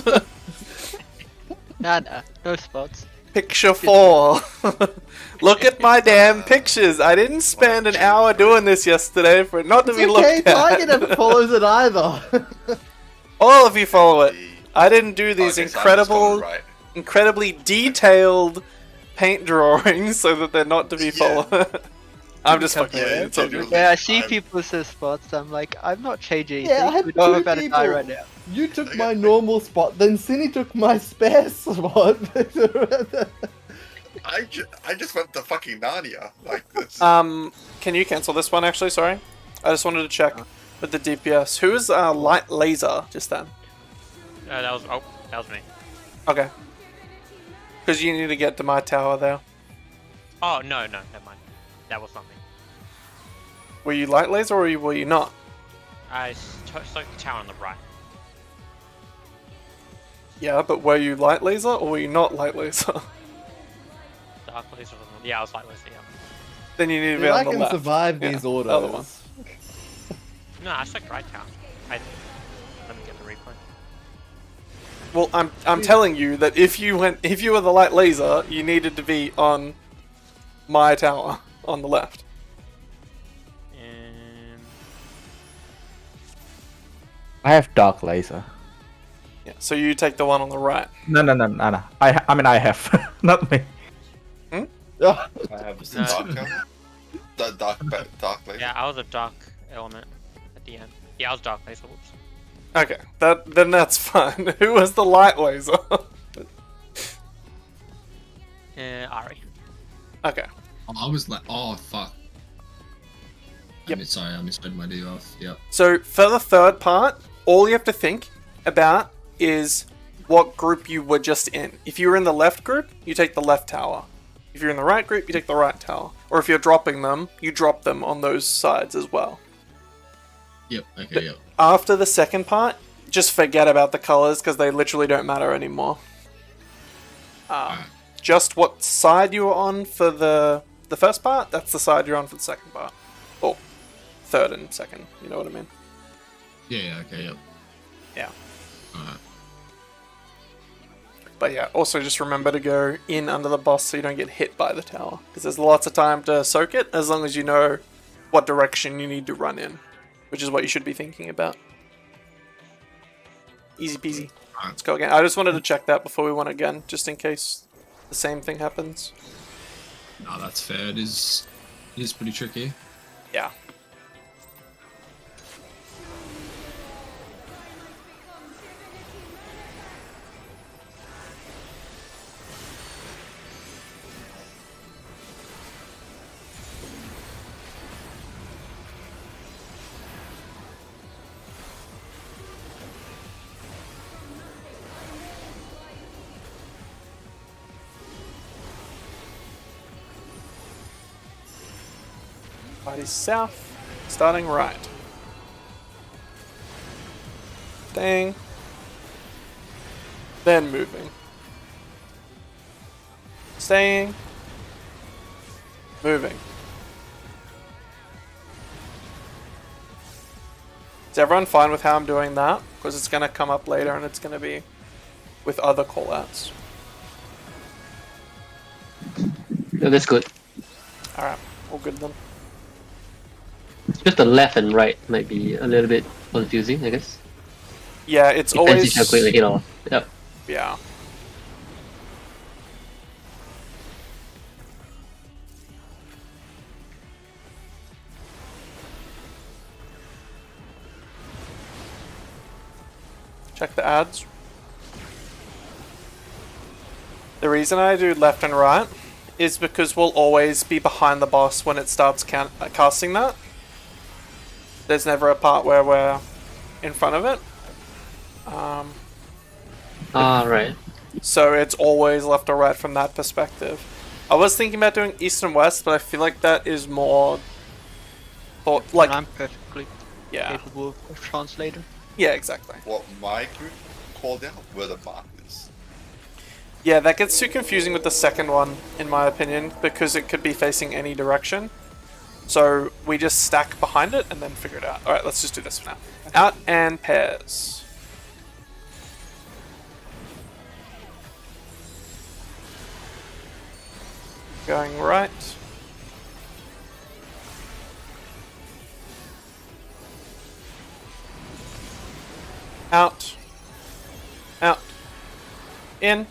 Nah, no spots. Picture 4. Look at my damn pictures. I didn't spend an hour doing this yesterday for it not to It's be okay, looked at. Tiger never follows it either. All of you follow it. I didn't do these Okay, so I'm just going right. incredibly detailed paint drawings so that they're not to be Yeah. followed. I'm just fucking Yeah, with you, it's all good. genuinely. Yeah, I see I'm- people say spots. I'm like, I'm not changing Yeah, I anything. had We don't two about to die people. right now. You took my normal spot, then Cindy took my spare spot. I just went to fucking Narnia. Like this. Can you cancel this one actually, sorry? I just wanted to check with the DPS. Who is light laser just then? That was me. Okay. Because you need to get to my tower there. Oh no, never mind. That was not me. Were you light laser or were you not? I took the tower on the right. Yeah, but were you light laser or were you not light laser? Dark laser was on. Yeah, I was like, laser. Yeah. Then you need to be If I on the can left. survive Yeah, these the other one. orders. No, I took right tower. Let me get the replay. Well, I'm telling you that if you were the light laser, you needed to be on my tower on the left. And I have dark laser. Yeah, so you take the one on the right. No. I mean, I have, not me. Oh, I have a No. dark cover. The dark laser. yeah, I was a dark element at the end. Yeah, I was dark laser. Whoops. Okay, then that's fine. Who was the light laser? Ari. Okay. I was like, oh fuck. Yep. Sorry, I misread my D off. Yep. So for the third part, all you have to think about is what group you were just in. If you were in the left group, you take the left tower. If you're in the right group, you take the right tower. Or if you're dropping them, you drop them on those sides as well. Yep. Okay. Yep. After the second part, just forget about the colors because they literally don't matter anymore. Alright. Just what side you were on for the first part, that's the side you're on for the second part. Or third and second, you know what I mean? Yeah. Okay. Yep. Yeah. Alright. But yeah, also just remember to go in under the boss so you don't get hit by the tower. Because there's lots of time to soak it, as long as you know what direction you need to run in. Which is what you should be thinking about. Easy peasy. Let's go again. I just wanted to check that before we went again, just in case the same thing happens. No, that's fair. It is pretty tricky. Yeah. Body south, starting right. Staying. Then moving. Staying. Moving. Is everyone fine with how I'm doing that? Because it's going to come up later and it's going to be with other callouts. No, that's good. Alright, all good then. Just the left and right might be a little bit confusing, I guess. Yeah, it's Depends always... if you're going to hit or yep. Yeah. Check the ads. The reason I do left and right is because we'll always be behind the boss when it starts casting that. There's never a part where we're in front of it. Right. So it's always left or right from that perspective. I was thinking about doing east and west, but I feel like that is more... like, I'm perfectly yeah. capable of translating. Yeah, exactly. What my group called out were the markers. Yeah, that gets too confusing with the second one, in my opinion, because it could be facing any direction. So we just stack behind it and then figure it out. Alright, let's just do this for now. Out and pairs. Going right. Out. Out. In.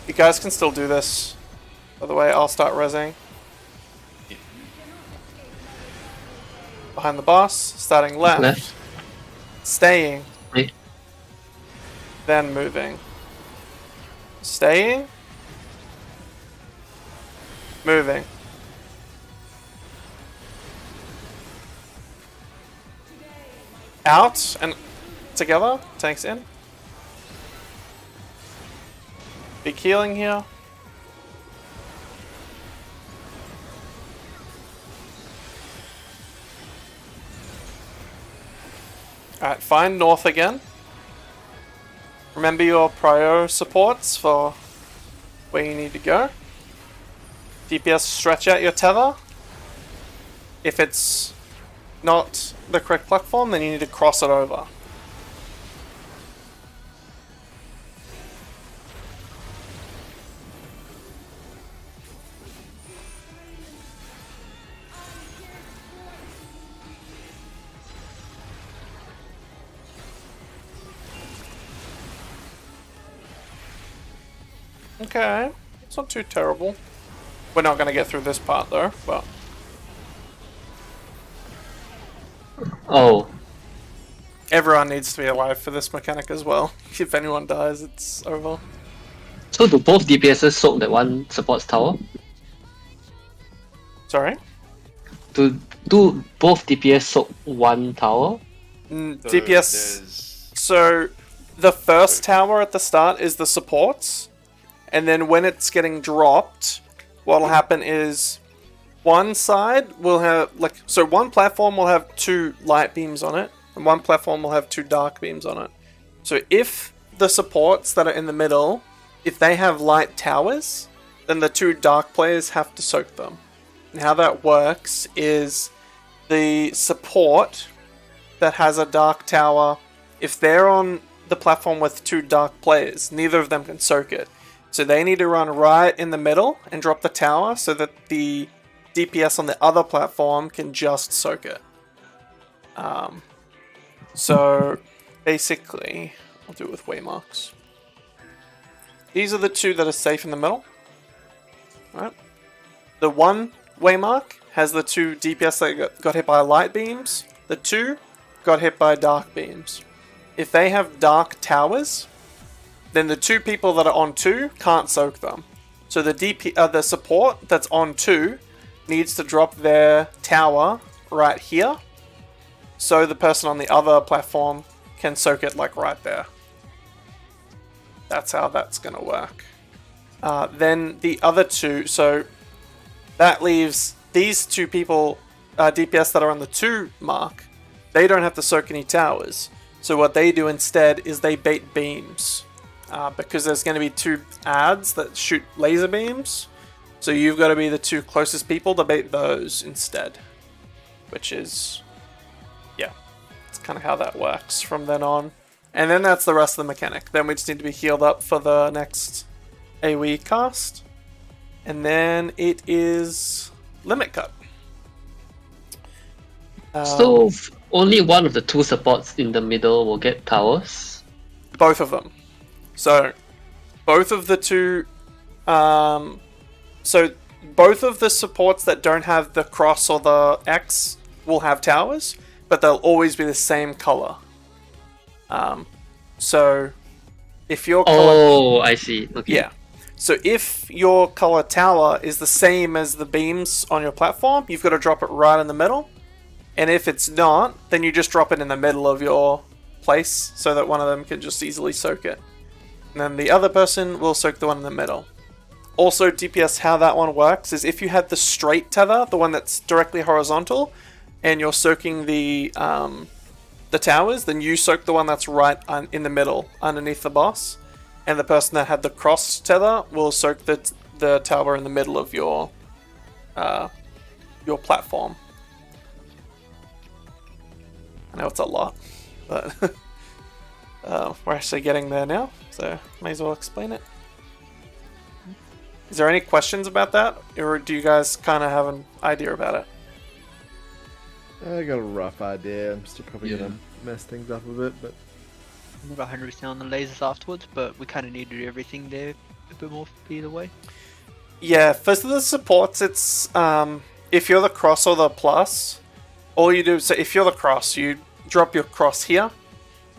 You guys can still do this. By the way, I'll start rezzing. Behind the boss, starting left. Left. Staying. Right. Then moving. Staying. Moving. Out and together. Tanks in. Big healing here. Alright, find north again. Remember your prior supports for where you need to go. DPS, stretch out your tether. If it's not the correct platform, then you need to cross it over. Okay, it's not too terrible. We're not going to get through this part though, but... Oh, Everyone needs to be alive for this mechanic as well. If anyone dies, it's over. so do both DPSs soak that one support's tower? Sorry? Do both DPS soak one tower? DPS... there's- So, the first tower at the start is the supports. And then when it's getting dropped, what'll happen is... One side will have... So one platform will have 2 light beams on it. And one platform will have 2 dark beams on it. So if the supports that are in the middle, if they have light towers, then the 2 dark players have to soak them. And how that works is the support that has a dark tower, if they're on the platform with 2 dark players, neither of them can soak it. So they need to run right in the middle and drop the tower so that the DPS on the other platform can just soak it. So basically, I'll do it with waymarks. These are the 2 that are safe in the middle. Right. The 1 waymark has the 2 DPS that got hit by light beams. The 2 got hit by dark beams. If they have dark towers, then the 2 people that are on 2 can't soak them. So the support that's on 2 needs to drop their tower right here, so the person on the other platform can soak it like right there. That's how that's gonna work. Then the other 2, so that leaves these 2 people, DPS that are on the 2 mark, they don't have to soak any towers. So what they do instead is they bait beams. Because there's going to be 2 adds that shoot laser beams. So you've got to be the 2 closest people to bait those instead. Which is... yeah. That's kind of how that works from then on. And then that's the rest of the mechanic. Then we just need to be healed up for the next AoE cast. And then it is Limit Cut. So only one of the 2 supports in the middle will get towers? Both of them. So, both of the 2... so, both of the supports that don't have the cross or the X will have towers, but they'll always be the same color. So, if your color... Oh, I see. Okay. Yeah. So, if your color tower is the same as the beams on your platform, you've got to drop it right in the middle. And if it's not, then you just drop it in the middle of your place, so that one of them can just easily soak it. And then the other person will soak the one in the middle. Also, DPS, how that one works is if you had the straight tether, the one that's directly horizontal, and you're soaking the towers, then you soak the one that's right in the middle, underneath the boss. And the person that had the cross tether will soak the tower in the middle of your platform. I know it's a lot, but we're actually getting there now, so may as well explain it. Is there any questions about that, or do you guys kind of have an idea about it? I got a rough idea. I'm still probably Yeah. gonna mess things up a bit, but I'm not 100% on the lasers afterwards, but we kind of need to do everything there a bit more either way. Yeah, first of the supports, it's if you're the cross or the plus, all you do is, so if you're the cross, you drop your cross here,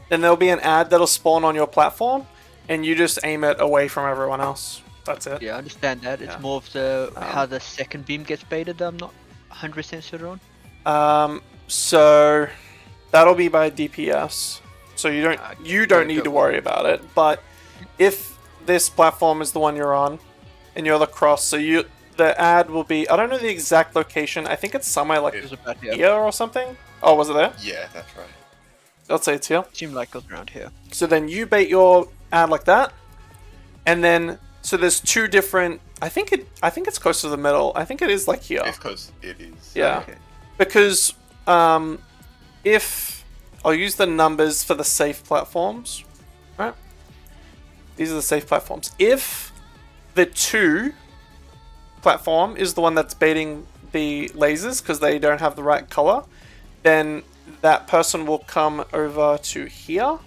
then there'll be an ad that'll spawn on your platform, and you just aim it away from everyone else. That's it. Yeah, I understand that. It's Yeah. more of the how the second beam gets baited that I'm not 100% sure on. So that'll be by DPS. So you don't need to worry about it. But if this platform is the one you're on, and you're the cross, so the ad will be, I don't know the exact location. I think it's somewhere like It was about here. here or something. Oh, was it there? Yeah, that's right. Let's say it's here. Seemed like it was around here. So then you bait your ad like that, and then so there's two different. I think it's close to the middle. I think it is like here. It's because it is. Yeah, Okay. because if I'll use the numbers for the safe platforms, right? These are the safe platforms. If the 2 platform is the one that's baiting the lasers because they don't have the right color, then that person will come over to here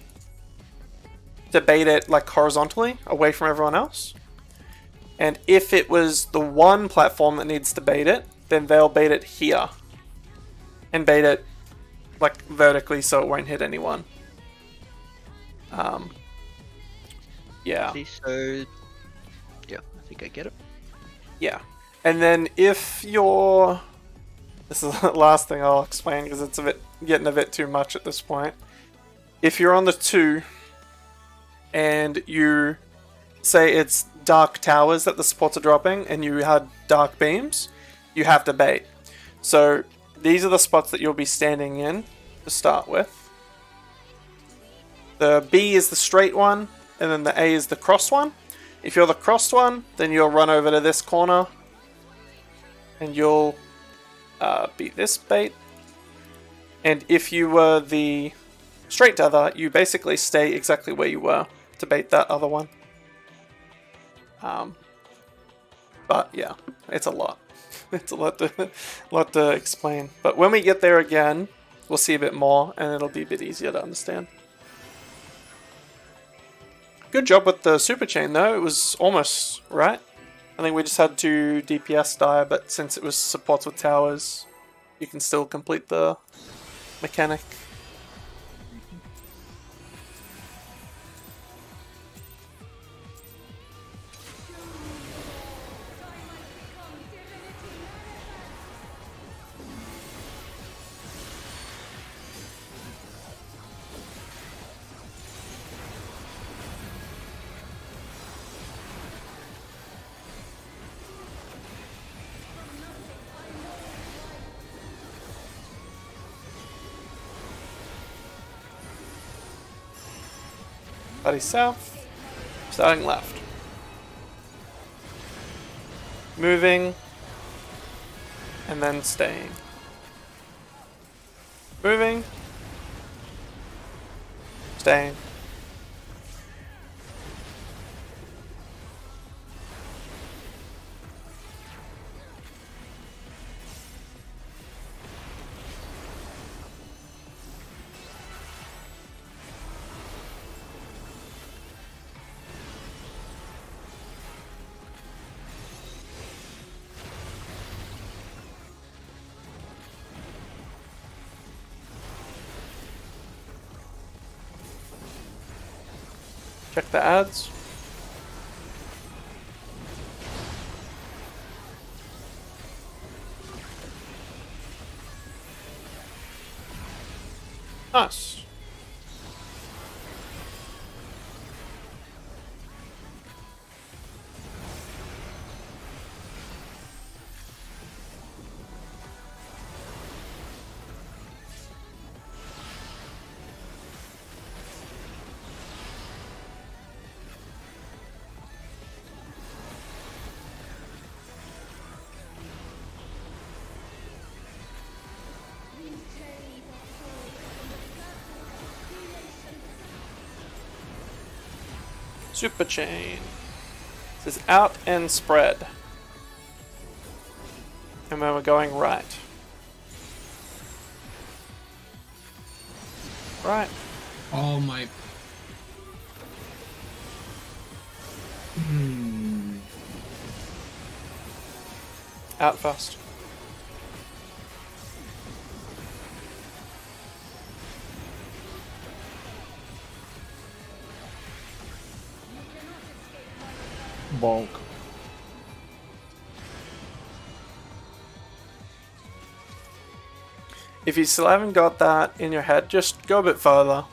to bait it like horizontally away from everyone else. And if it was the 1 platform that needs to bait it, then they'll bait it here and bait it like vertically so it won't hit anyone. Yeah. See, so yeah, I think I get it. Yeah. And then if you're... This is the last thing I'll explain because it's getting a bit too much at this point. If you're on the 2 and you say it's dark towers that the supports are dropping and you had dark beams, you have to bait. So these are the spots that you'll be standing in to start with. The B is the straight one, and then the A is the crossed one. If you're the crossed one, then you'll run over to this corner, and you'll beat this bait. And if you were the straight tether, you basically stay exactly where you were to bait that other one. But yeah, it's a lot. It's a lot to explain. But when we get there again, we'll see a bit more, and it'll be a bit easier to understand. Good job with the super chain, though. It was almost right. I think we just had 2 DPS die, but since it was supports with towers, you can still complete the mechanic. Starting south, starting left. Moving, and then staying. Moving, staying. Check the ads. Nice. Super chain. This is out and spread. And then we're going right. Right. Oh my. Out first. Bonk. If you still haven't got that in your head, just go a bit further.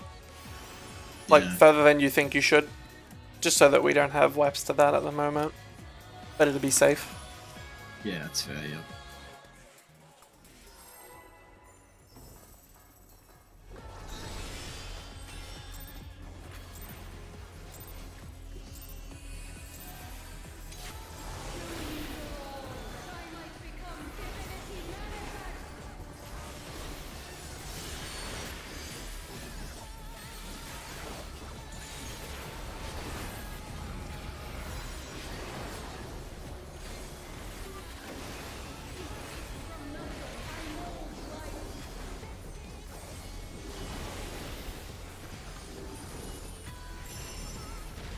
Like Yeah. further than you think you should. Just so that we don't have wipes to that at the moment. Better to be safe. Yeah, that's fair, yeah.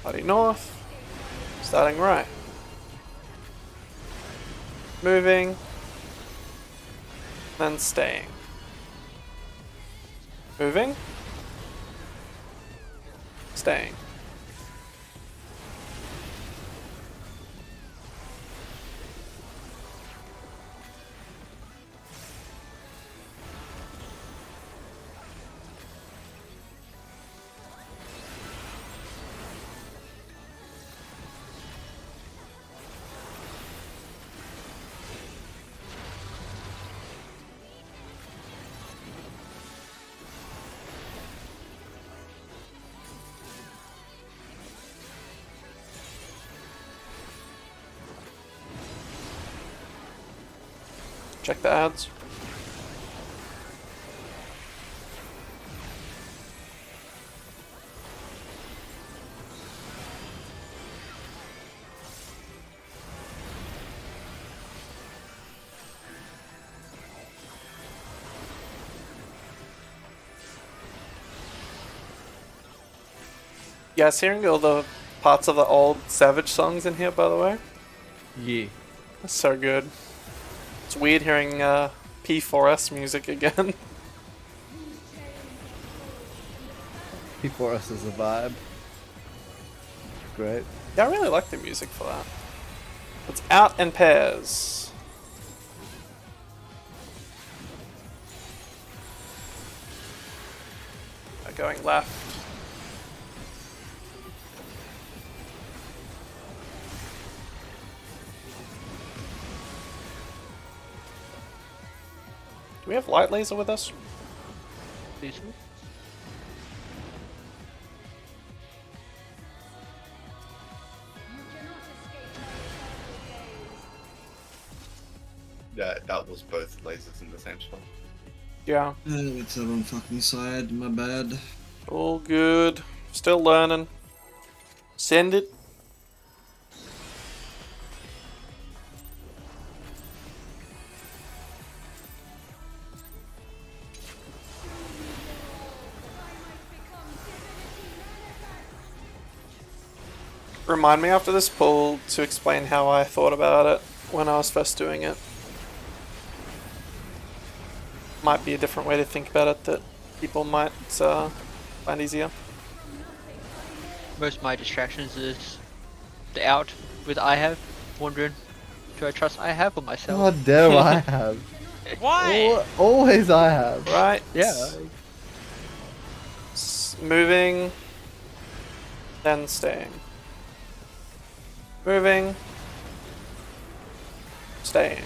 Body north. Starting right. Moving. Then staying. Moving. Staying. Check the ads. Yes, hearing all the parts of the old Savage songs in here, by the way. Yeah. That's so good. It's weird hearing P4S music again. P4S is a vibe. Great. Yeah, I really like the music for that. It's out in pairs. Going left. Do we have light laser with us? Decent. Yeah, that was both lasers in the same spot. Yeah. It's the wrong fucking side, my bad. All good. Still learning. Send it. Remind me after this pull to explain how I thought about it when I was first doing it. Might be a different way to think about it that people might find easier. Most of my distractions is the out with I have. Wondering, do I trust I have or myself? God damn, I have. Why? Always I have. Right. Yeah. Moving. Then staying. Moving. Staying.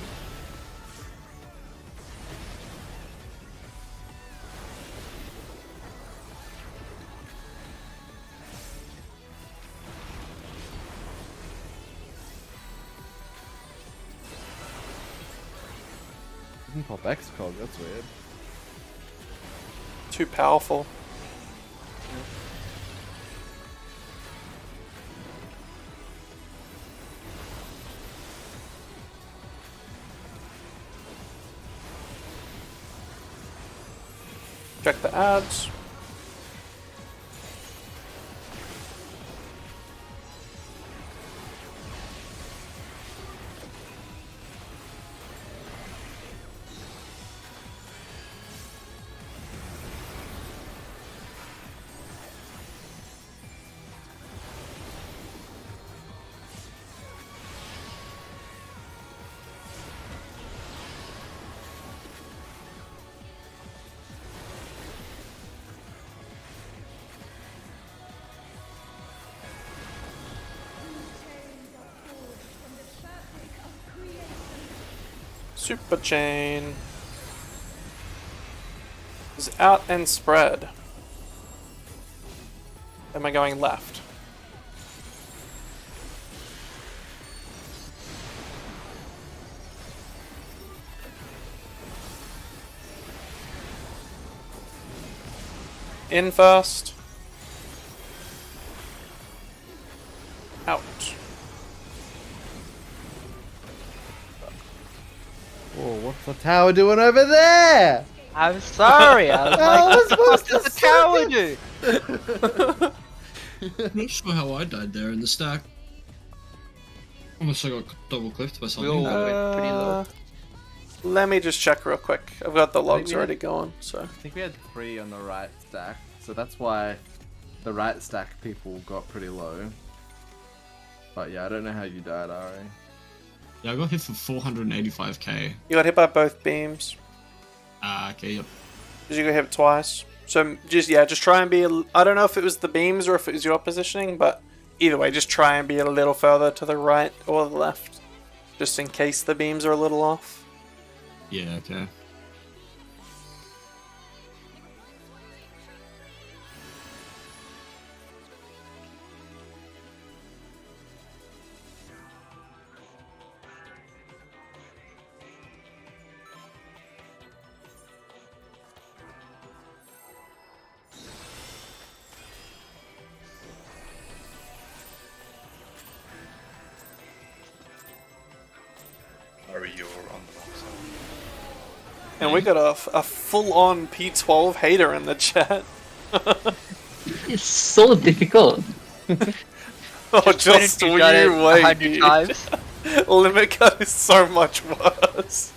You can pop X-Cog, that's weird. Too powerful. Check the ads. Super chain is out and spread. Am I going left? In first. Out. Whoa, what's the tower doing over there? I'm sorry. I was I like, was what supposed does to the tower do? I'm not sure how I died there in the stack. Almost I got double clipped by We something. all went pretty low. Let me just check real quick. I've got the logs we already had- going, so. I think we had 3 on the right stack, so that's why the right stack people got pretty low. But yeah, I don't know how you died, Ari. Yeah, I got hit for 485k. You got hit by both beams. Okay, yep. Did you get hit twice? So just try and be. I don't know if it was the beams or if it was your positioning, but either way, just try and be a little further to the right or the left, just in case the beams are a little off. Yeah, okay. Harry, you're on the wrong side. And we got a full-on P12 hater in the chat. It's so difficult. Oh, just When you done it wait. 100 dude. times. Limit cut is so much worse.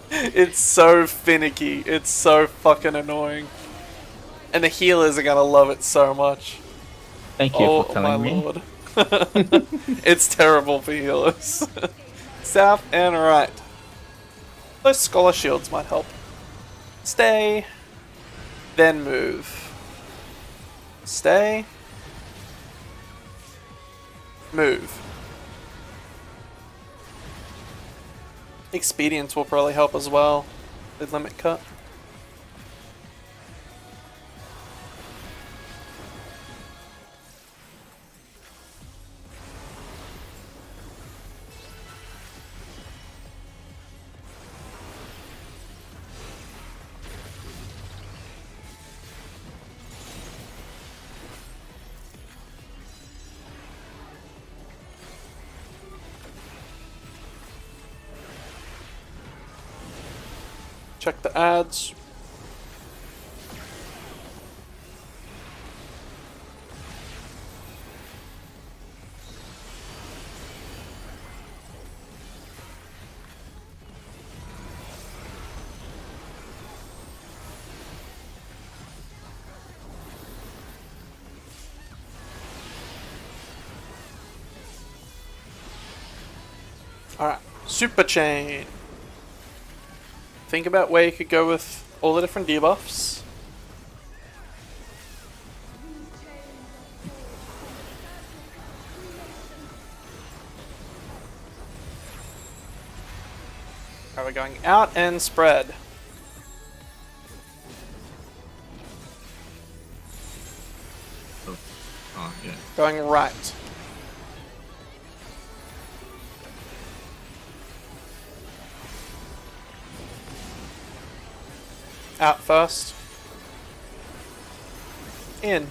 It's so finicky. It's so fucking annoying. And the healers are gonna love it so much. Thank you Oh for my telling me. lord. It's terrible for healers. South and right. Those scholar shields might help. Stay. Then move. Stay. Move. Expedience will probably help as well with limit cut. Check the ads. Alright, super chain. Think about where you could go with all the different debuffs. Alright, we're going out and spread. Oh, yeah. Going right. Out first. In.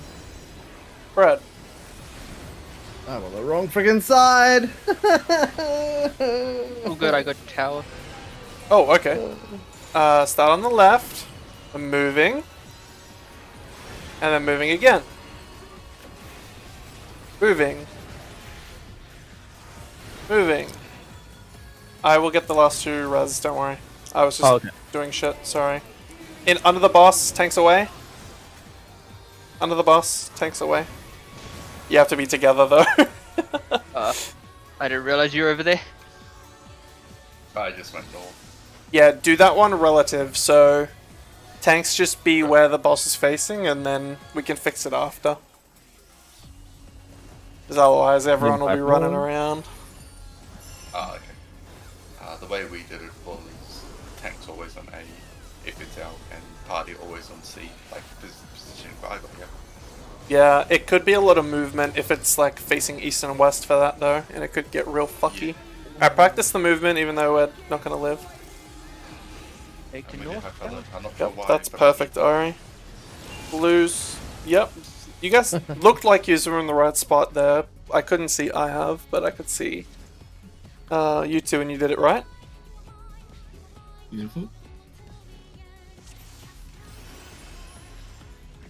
Spread. I'm on the wrong friggin' side! Oh good, I got tower. Oh, okay. Start on the left. I'm moving. And then moving again. Moving. Moving. I will get the last 2 res, don't worry. I was just Okay. doing shit, sorry. In under the boss, tanks away. Under the boss, tanks away. You have to be together though. I didn't realize you were over there. I just went north. Yeah, do that one relative, so tanks just be where the boss is facing and then we can fix it after. Because otherwise everyone will be running around. Okay. The way we did it was tanks always on A if it's out, and party always on C, like position. But I got you. Yeah, it could be a lot of movement if it's like facing east and west for that though, and it could get real fucky. I practice the movement even though we're not gonna live. Take to I mean, north. if I fell, I'm not sure Yep, why, that's but perfect, Ari. Blues. Yep. You guys looked like you were in the right spot there. I couldn't see I have, but I could see you two and you did it right. Beautiful.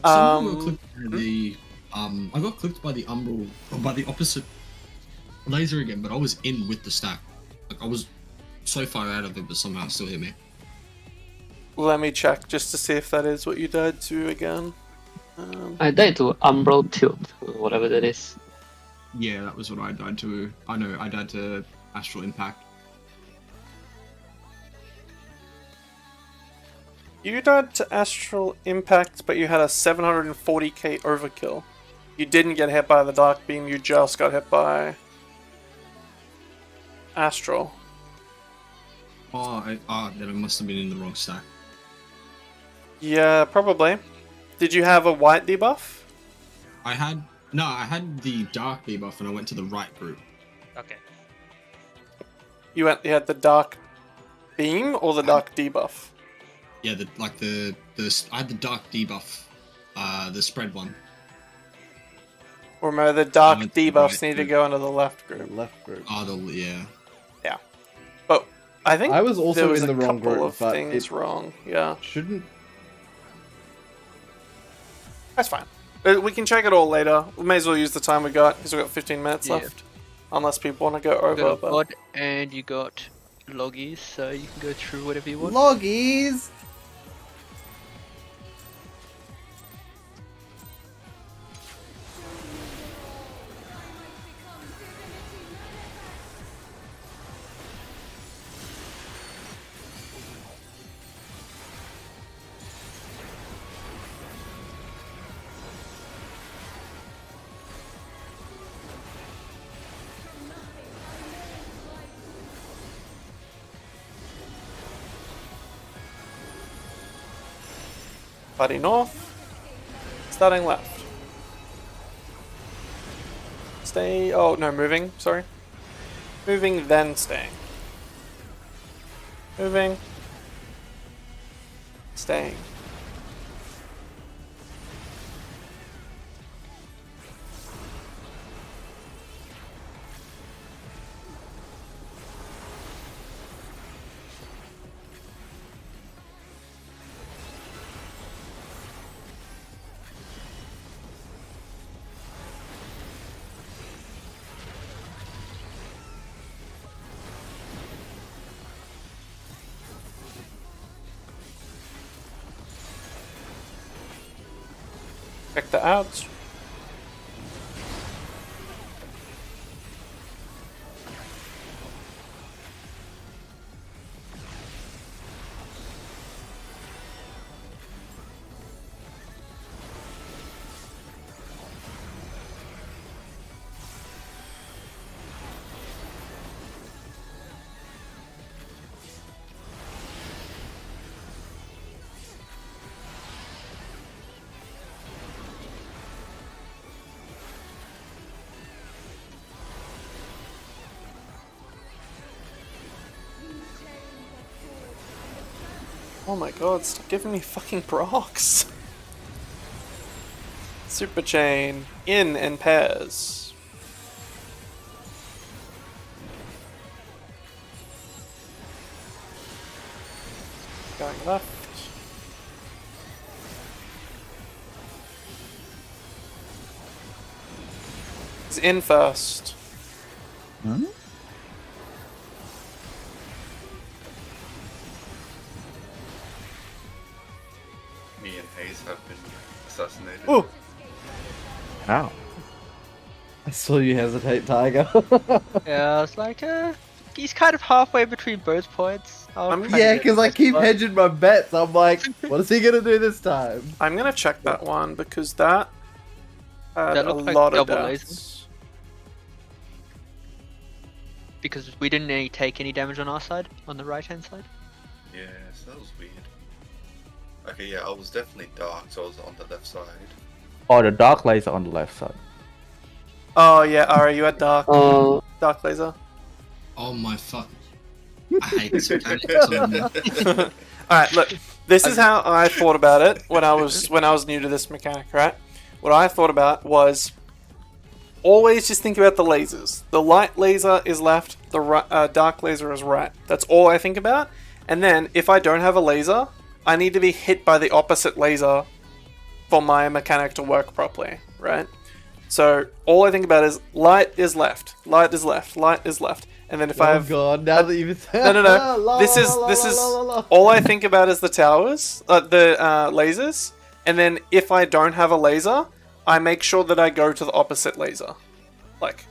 I got clipped by the umbral, or by the opposite laser again, but I was in with the stack. Like I was so far out of it, but somehow it still hit me. Let me check just to see if that is what you died to again. I died to Umbral Tilt, whatever that is. Yeah, that was what I died to. I know, I died to Astral Impact. You died to Astral Impact, but you had a 740k overkill. You didn't get hit by the Dark Beam, you just got hit by Astral. Then it must have been in the wrong stack. Yeah, probably. Did you have a white debuff? I had the dark debuff and I went to the right group. Okay. You had the Dark Beam or the Dark debuff? Yeah, I had the dark debuff, the spread one. Remember, the Dark went to the debuffs right need to group. go into the left The group. left group. Yeah. Yeah. But I think I was also there was in the a wrong couple group, of but things it- wrong. Yeah. Shouldn't. That's fine. We can check it all later. We may as well use the time we got, because we've got 15 minutes Yeah. left. Unless people want to go You got over, a but... pod and you got loggies, so you can go through whatever you want. Loggies! Buddy north. Starting left. Stay... Oh, no, moving. Sorry. Moving, then staying. Moving. Staying. Check that out. Oh my god, stop giving me fucking procs. Super chain in and pairs. Going left. He's in first. Hmm? Me and Hayes have been assassinated. Ooh. How? I saw you hesitate, Tiger. Yeah, it's like, he's kind of halfway between both points. I'm- yeah, because I keep hedging my bets. I'm like, what is he gonna do this time? I'm gonna check that one because that had That a looked like lot of double laser. deaths. Because we didn't take any damage on our side, on the right hand side. Yeah, so that was weird. Okay, yeah, I was definitely dark, so I was on the left side. Oh, the dark laser on the left side. Oh yeah, Ari, you had dark Uh, laser. Oh my fuck. I hate this mechanic so much. All right, look. This is how I thought about it when I was new to this mechanic. Right, what I thought about was always just think about the lasers. The light laser is left. The dark laser is right. That's all I think about. And then if I don't have a laser, I need to be hit by the opposite laser for my mechanic to work properly. Right. So all I think about is light is left, light is left, light is left, and then if I Oh have god, now that you've no. This is all I think about is the towers, the lasers, and then if I don't have a laser, I make sure that I go to the opposite laser. Like,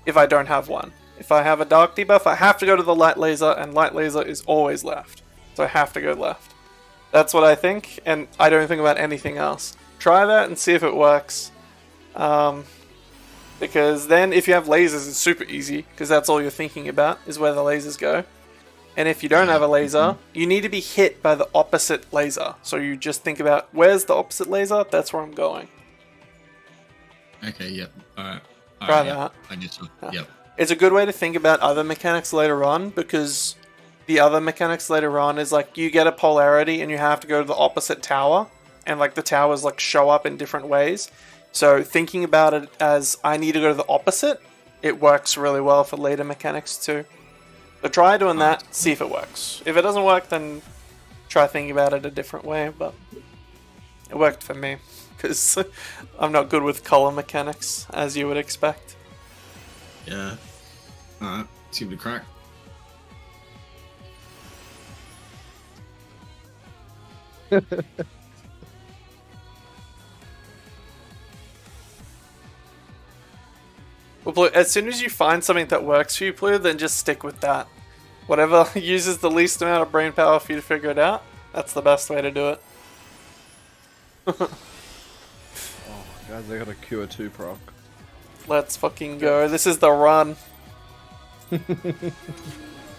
if I don't have one, if I have a dark debuff, I have to go to the light laser, and light laser is always left, so I have to go left. That's what I think, and I don't think about anything else. Try that and see if it works. Because then if you have lasers, it's super easy, because that's all you're thinking about, is where the lasers go. And if you don't have a laser, you need to be hit by the opposite laser. So you just think about, where's the opposite laser? That's where I'm going. Okay, yep. Alright. Try Yep. that. I just, Yeah. yep. It's a good way to think about other mechanics later on, because the other mechanics later on is like, you get a polarity and you have to go to the opposite tower, and like the towers like show up in different ways. So thinking about it as I need to go to the opposite, it works really well for later mechanics too. So try doing that, see if it works. If it doesn't work, then try thinking about it a different way, but it worked for me, because I'm not good with color mechanics, as you would expect. Yeah. Alright, let's give it a crack. Well, Blue, as soon as you find something that works for you, Blue, then just stick with that. Whatever uses the least amount of brain power for you to figure it out, that's the best way to do it. Oh, guys, I got a Cure 2 proc. Let's fucking go. This is the run.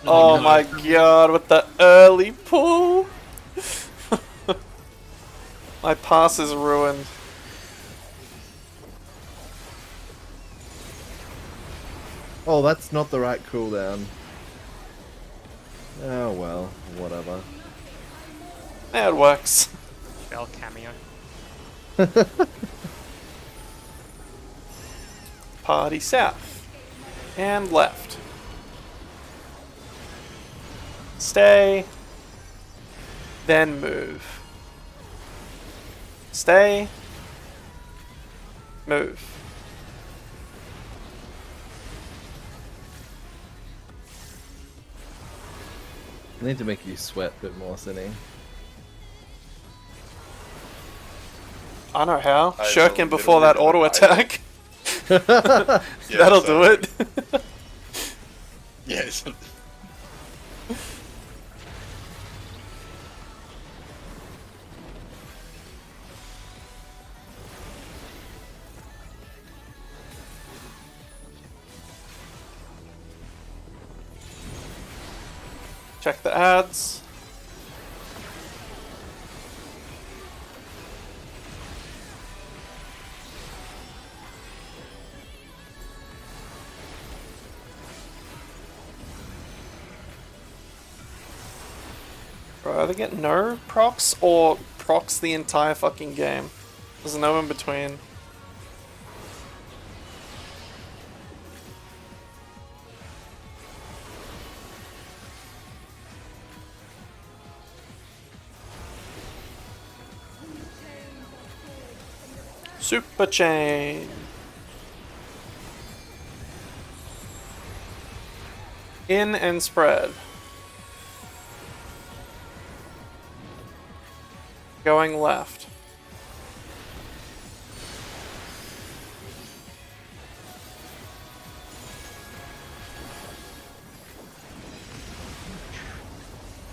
Oh my god, with the early pull. My pass is ruined. Oh, that's not the right cooldown. Oh well, whatever. Yeah, it works. Bell cameo. Party south. And left. Stay. Then move. Stay. Move. I need to make you sweat a bit more, Cinny. I know how. I Shirk him will before that literally auto attack. Yeah, That'll do so- it. Yes. Check the ads. Bro, either get no procs or procs the entire fucking game. There's no in between. Super chain. In and spread. Going left.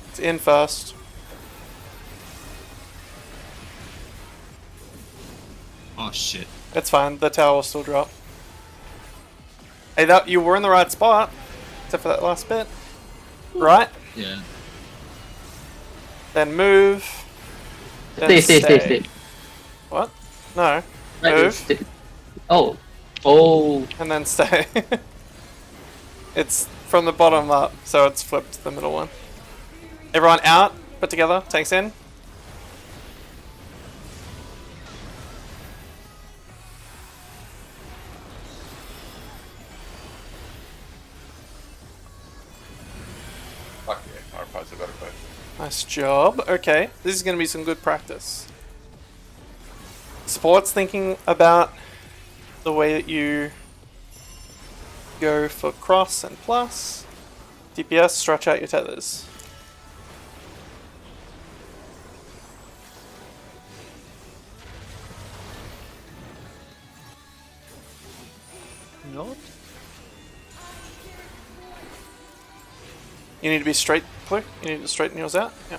It's in first. Oh shit. It's fine. The tower will still drop. Hey, that you were in the right spot, except for that last bit. Right? Yeah. Then move. Then Stay. What? No. Right, Move stay. Oh. Oh. and then stay. It's from the bottom up, so it's flipped to the middle one. Everyone out. Put together. Tanks in. Fuck yeah, our prize have got to go. Nice job. Okay, this is going to be some good practice. Support's thinking about the way that you go for cross and plus. DPS, stretch out your tethers. Not. You need to be straight, Click. You need to straighten yours out. Yeah.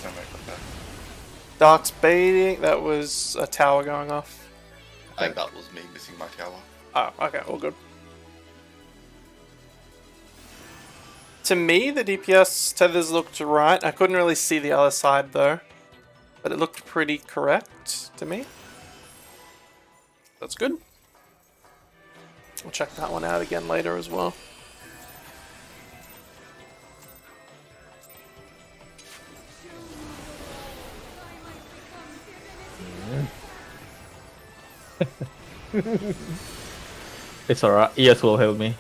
Don't make like that. Dark's baiting. That was a tower going off. And that was me missing my tower. Oh, okay, all good. To me, the DPS tethers looked right. I couldn't really see the other side though, but it looked pretty correct to me. That's good. I'll check that one out again later as well. It's alright. ES will help me.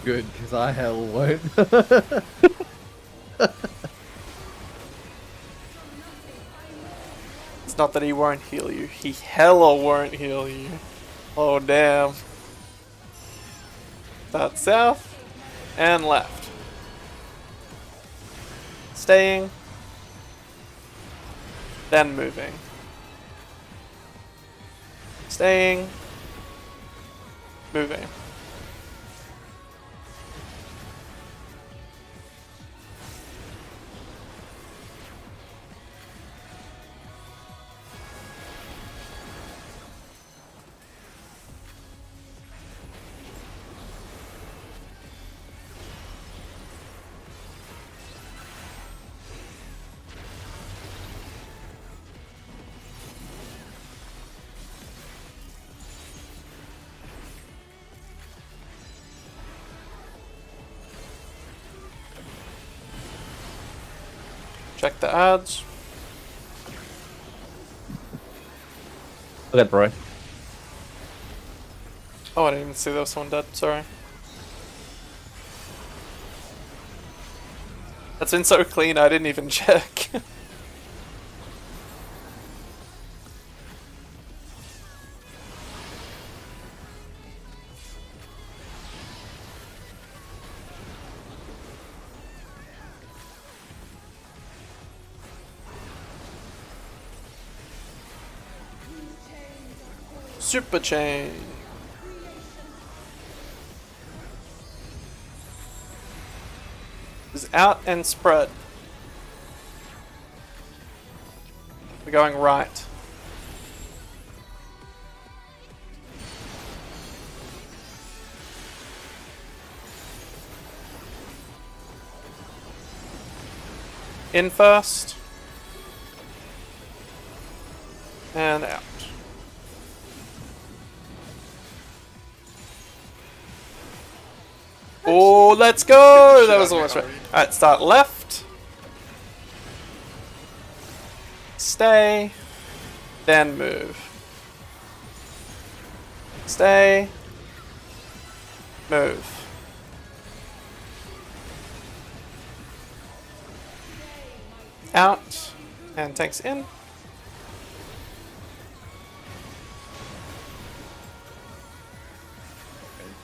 Good, because I hell won't. It's not that he won't heal you. He hella won't heal you. Oh, damn. That's south and left. Staying. Then moving. Staying. Moving. Check the ads. Look at Roy. Oh, I didn't even see there was someone dead. Sorry. That's been so clean, I didn't even check. Super chain. Is out and spread. We're going right. In first. And out. Oh, let's go! That was almost right. Alright, start left. Stay. Then move. Stay. Move. Out. And tanks in.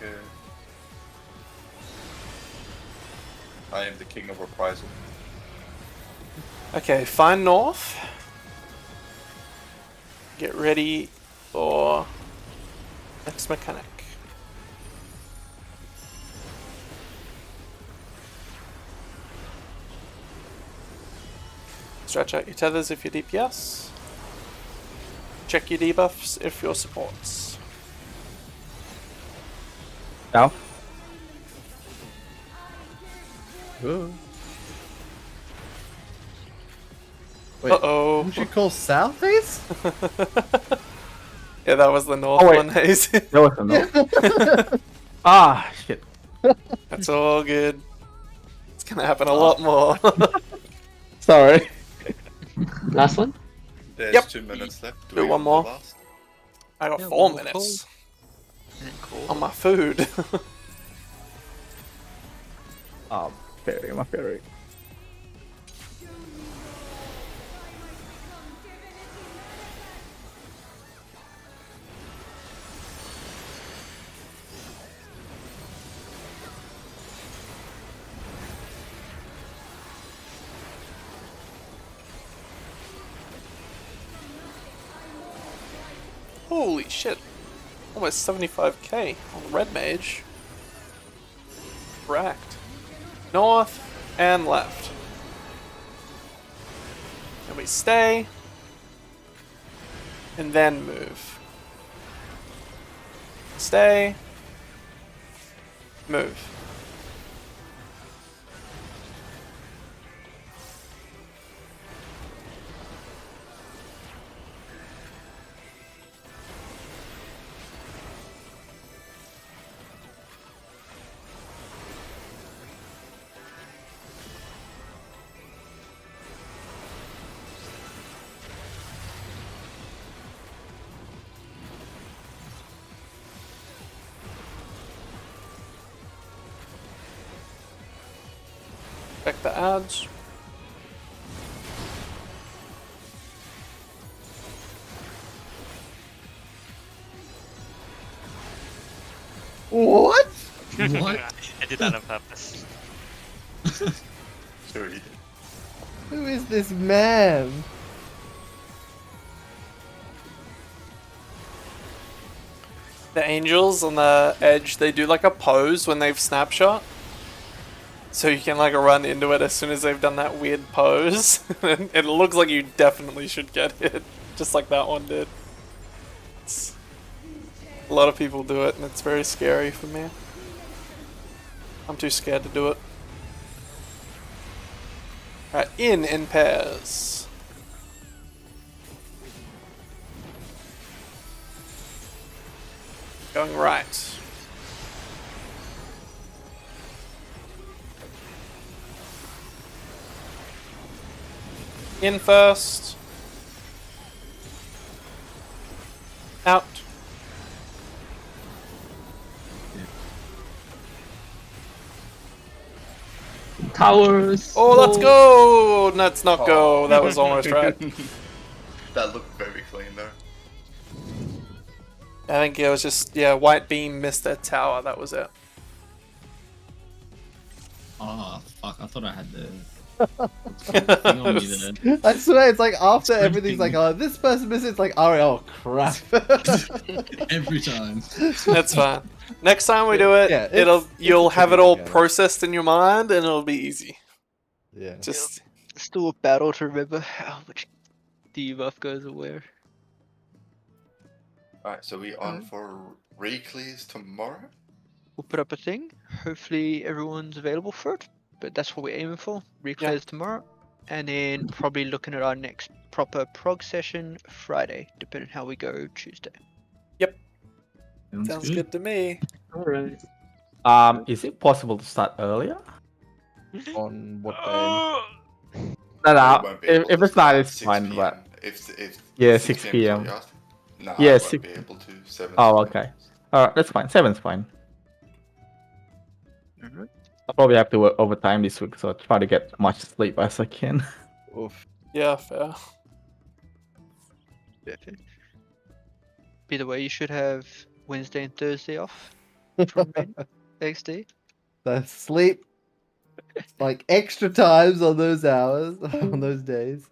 Okay, I am the king of reprisal. Okay, find north. Get ready for next mechanic. Stretch out your tethers if you're DPS. Check your debuffs if you're supports. Now? Ooh. Wait, Uh-oh. who'd you call Southface? Yeah, that was the north Oh, wait. one, Hazy. That was a no. Ah, shit. That's all good. It's gonna happen a lot more. Sorry. Last one? There's Yep. 2 minutes left. Do we one go more. last? I got Yeah, 4 one more minutes Cool. on my food. Oh, fairy, my fairy. Holy shit. Almost 75k on Red Mage. Racked. North and left. And we stay. And then move. Stay. Move. Check the ads. What? What? I did that on purpose. Sorry. Who is this man? The angels on the edge, they do like a pose when they've snapshot. So you can like run into it as soon as they've done that weird pose. And it looks like you definitely should get hit, just like that one did. A lot of people do it and it's very scary for me. I'm too scared to do it. Alright, in pairs. Going right. In first. Out. Towers. Oh, let's go! Let's not go. That was almost right. That looked very clean though. I think it was just, yeah, white beam missed their tower. That was it. Oh, fuck. I thought I had the thing on me there. I swear, it's like after everything's like, oh, this person missed it, it's like, oh crap. Every time. That's fine. Next time we do it, Yeah, it's you'll a have it tricky all game. processed in your mind, and it'll be easy. Yeah. Just Still a battle to remember how much debuff goes where. Alright, so we on for reclears tomorrow? We'll put up a thing. Hopefully everyone's available for it. But that's what we're aiming for. Reclares tomorrow. And then probably looking at our next proper prog session Friday, depending how we go Tuesday. sounds good to me. Alright. Is it possible to start earlier? On what day? No, We no. won't be If, able if to it's not, start it's 6 fine. PM. But If Yeah, 6 PM. No, Yeah, I won't 6 be able to. 7. oh, okay. Alright, that's fine. 7's fine. Alright. I'll probably have to work overtime this week, so I'll try to get as much sleep as I can. Oof. Yeah, fair. Perfect. Either way, you should have Wednesday and Thursday off from XD. So sleep, like extra times on those hours on those days.